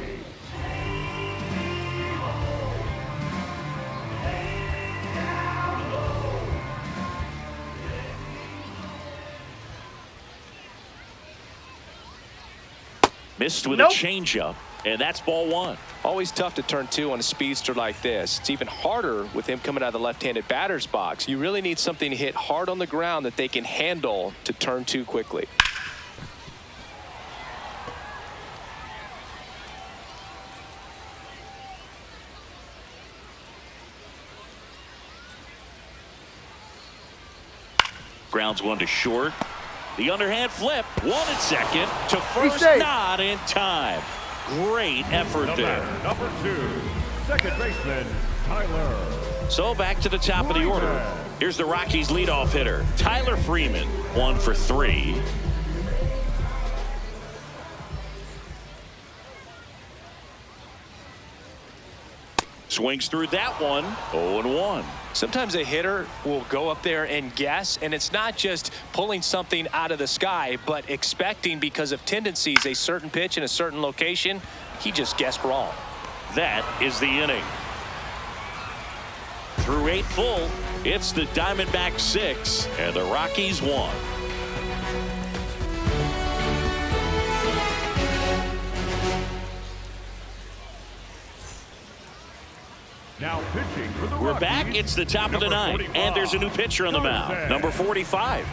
Missed with a changeup, and that's ball 1. Always tough to turn 2 on a speedster like this. It's even harder with him coming out of the left-handed batter's box. You really need something to hit hard on the ground that they can handle to turn 2 quickly. Grounds 1 to short. The underhand flip. 1 at second to first, not in time. Great effort there. Number 2, second baseman, Tyler. So back to the top of the order. Here's the Rockies leadoff hitter, Tyler Freeman, 1 for 3. Swings through that one. 0-1. Sometimes a hitter will go up there and guess, and it's not just pulling something out of the sky, but expecting because of tendencies a certain pitch in a certain location. He just guessed wrong. That is the inning. Through 8 full, it's the Diamondbacks 6 and the Rockies 1. Now pitching for the We're Rockies, back. It's the top of the 9th, and there's a new pitcher on the mound. Number 45.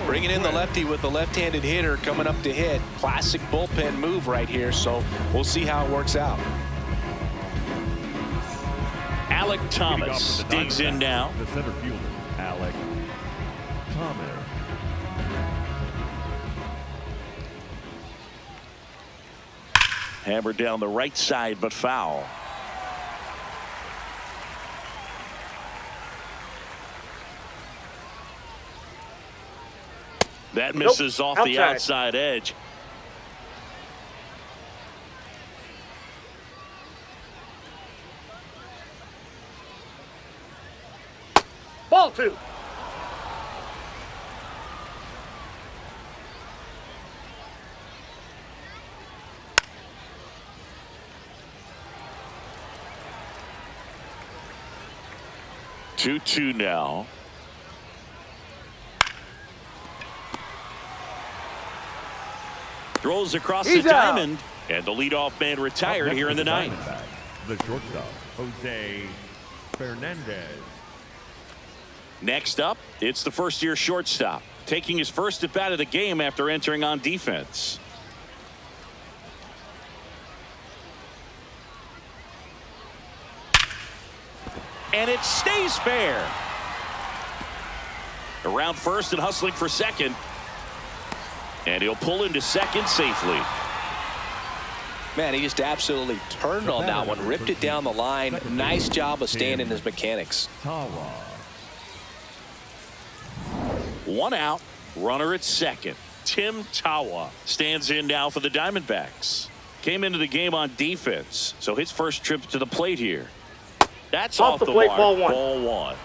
Bringing in the lefty with the left-handed hitter coming up to hit. Classic bullpen move right here, so we'll see how it works out. Alec Thomas digs in now. The center fielder, Alec Thomas. Hammered down the right side, but foul. That misses off the outside edge. Ball 2. Two now. Throws across the diamond, and the leadoff man retired here in the 9th. The shortstop, Jose Fernandez. Next up, it's the first-year shortstop, taking his first at bat of the game after entering on defense. And it stays fair. Around first and hustling for second. And he'll pull into second safely. Man, he just absolutely turned on that one, ripped it down the line. Nice job of staying in his mechanics. One out, runner at second. Tim Tawa stands in now for the Diamondbacks. Came into the game on defense, so his first trip to the plate here. That's off the plate, mark. ball 1. Ball 1.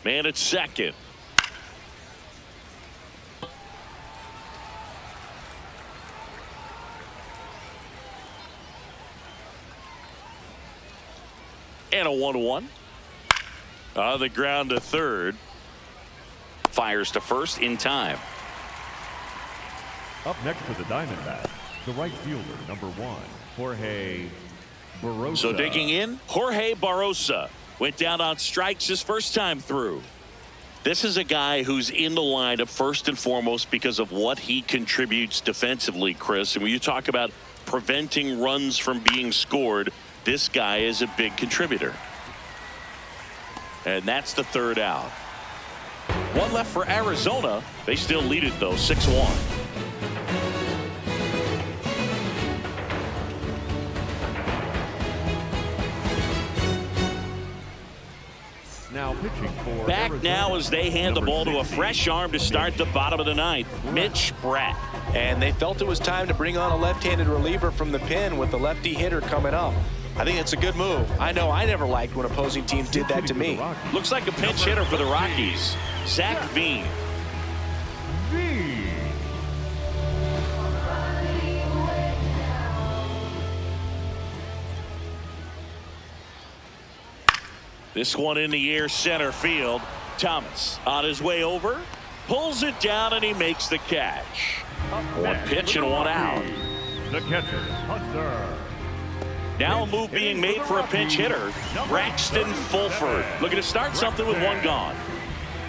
Man at second. And a 1-1. On the ground to third. Fires to first in time. Up next for the Diamondbacks, the right fielder, number 1, Jorge Barosa. So digging in, Jorge Barosa went down on strikes his first time through. This is a guy who's in the lineup first and foremost because of what he contributes defensively, Chris. And when you talk about preventing runs from being scored, this guy is a big contributor. And that's the third out. One left for Arizona. They still lead it, though, 6-1. Now pitching for Back Arizona, now as they hand the number ball to a 60, fresh arm to start the bottom of the ninth. Mitch Bratt. And they felt it was time to bring on a left-handed reliever from the pen with the lefty hitter coming up. I think it's a good move. I know I never liked when opposing teams did that to me. Looks like a pinch hitter for the Rockies. Zach Veen. This one in the air, center field. Thomas on his way over, pulls it down, and he makes the catch. One pitch and one out. The catcher, Hunter. Now a move being made for a pinch hitter, Braxton Fulford. Looking to start something with one gone.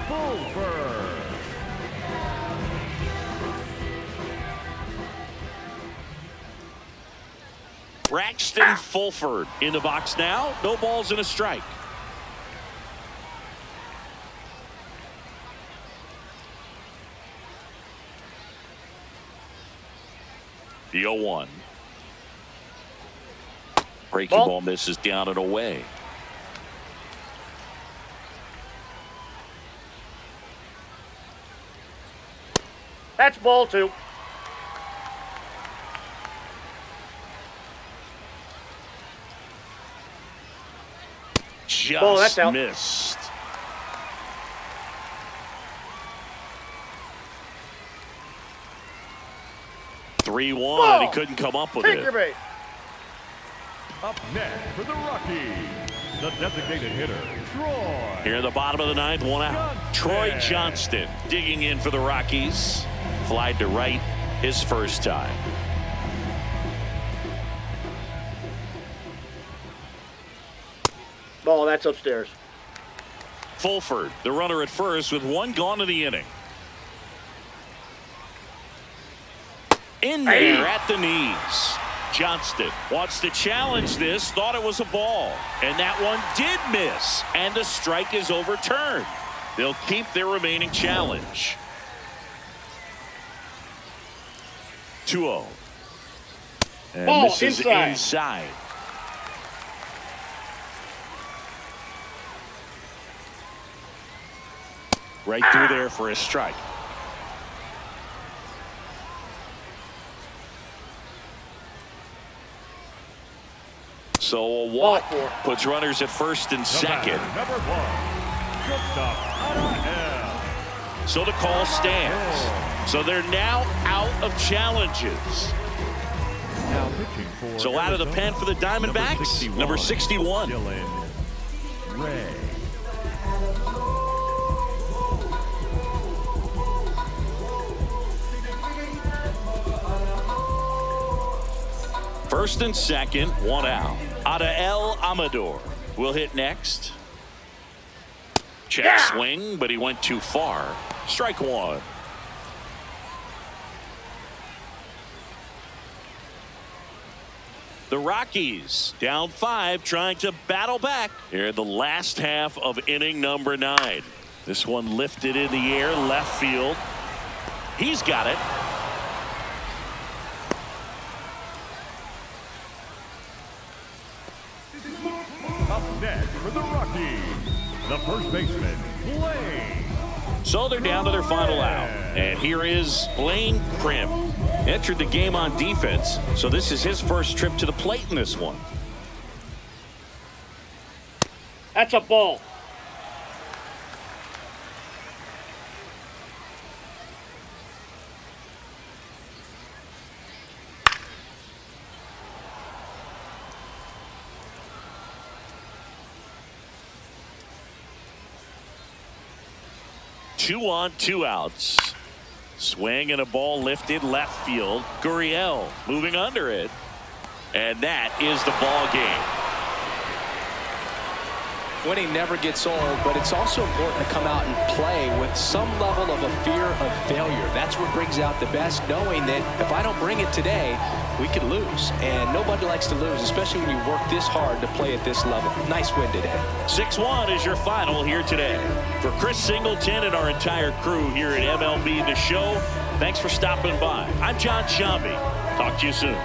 Fulford. Braxton Fulford in the box now. No balls and a strike. The 0-1. Breaking ball misses down and away. That's ball 2. Just missed. (3-1), and he couldn't come up with it. Bait. Up next for the Rockies, the designated hitter, Troy. Here in the bottom of the ninth, one out. Troy Johnston digging in for the Rockies. Flied to right his first time. Ball, that's upstairs. Fulford, the runner at first with one gone in the inning. In there at the knees. Johnston wants to challenge this, thought it was a ball, and that one did miss, and the strike is overturned. They'll keep their remaining challenge. 2-0. And ball this is inside. Right through there for a strike. So a walk puts runners at first and second. Number 1, shortstop, L. So the call stands. So they're now out of challenges. Now pitching for so out of the pen for the Diamondbacks, number 61. Dylan Ray. First and second, one out. Adael Amador will hit next. Check swing, but he went too far. Strike one. The Rockies down 5, trying to battle back here in the last half of inning number 9. This one lifted in the air, left field. He's got it. Up next for the Rockies, the first baseman, Blaine. So they're down to their final out. And here is Blaine Crim. Entered the game on defense, so this is his first trip to the plate in this one. That's a ball. 2 on, 2 outs. Swing and a ball lifted left field. Gurriel moving under it. And that is the ball game. Winning never gets old, but it's also important to come out and play with some level of a fear of failure. That's what brings out the best, knowing that if I don't bring it today, we could lose. And nobody likes to lose, especially when you work this hard to play at this level. Nice win today. 6-1 is your final here today. For Chris Singleton and our entire crew here at MLB The Show, thanks for stopping by. I'm John Shambi. Talk to you soon.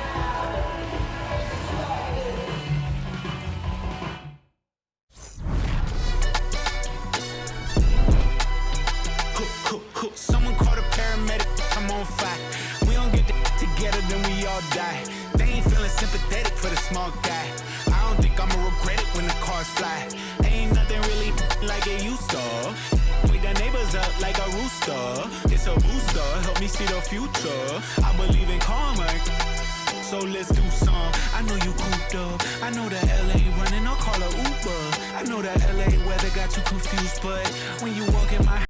Someone call the paramedic, I'm on fire. We don't get together, then we all die. They ain't feeling sympathetic for the small guy. I don't think I'ma regret it when the cars fly. Ain't nothing really like it used to. Wake the neighbors up like a rooster. It's a booster, help me see the future. I believe in karma, so let's do some. I know you cooped up. I know that LA running, I'll call a Uber. I know that LA weather got you confused, but when you walk in my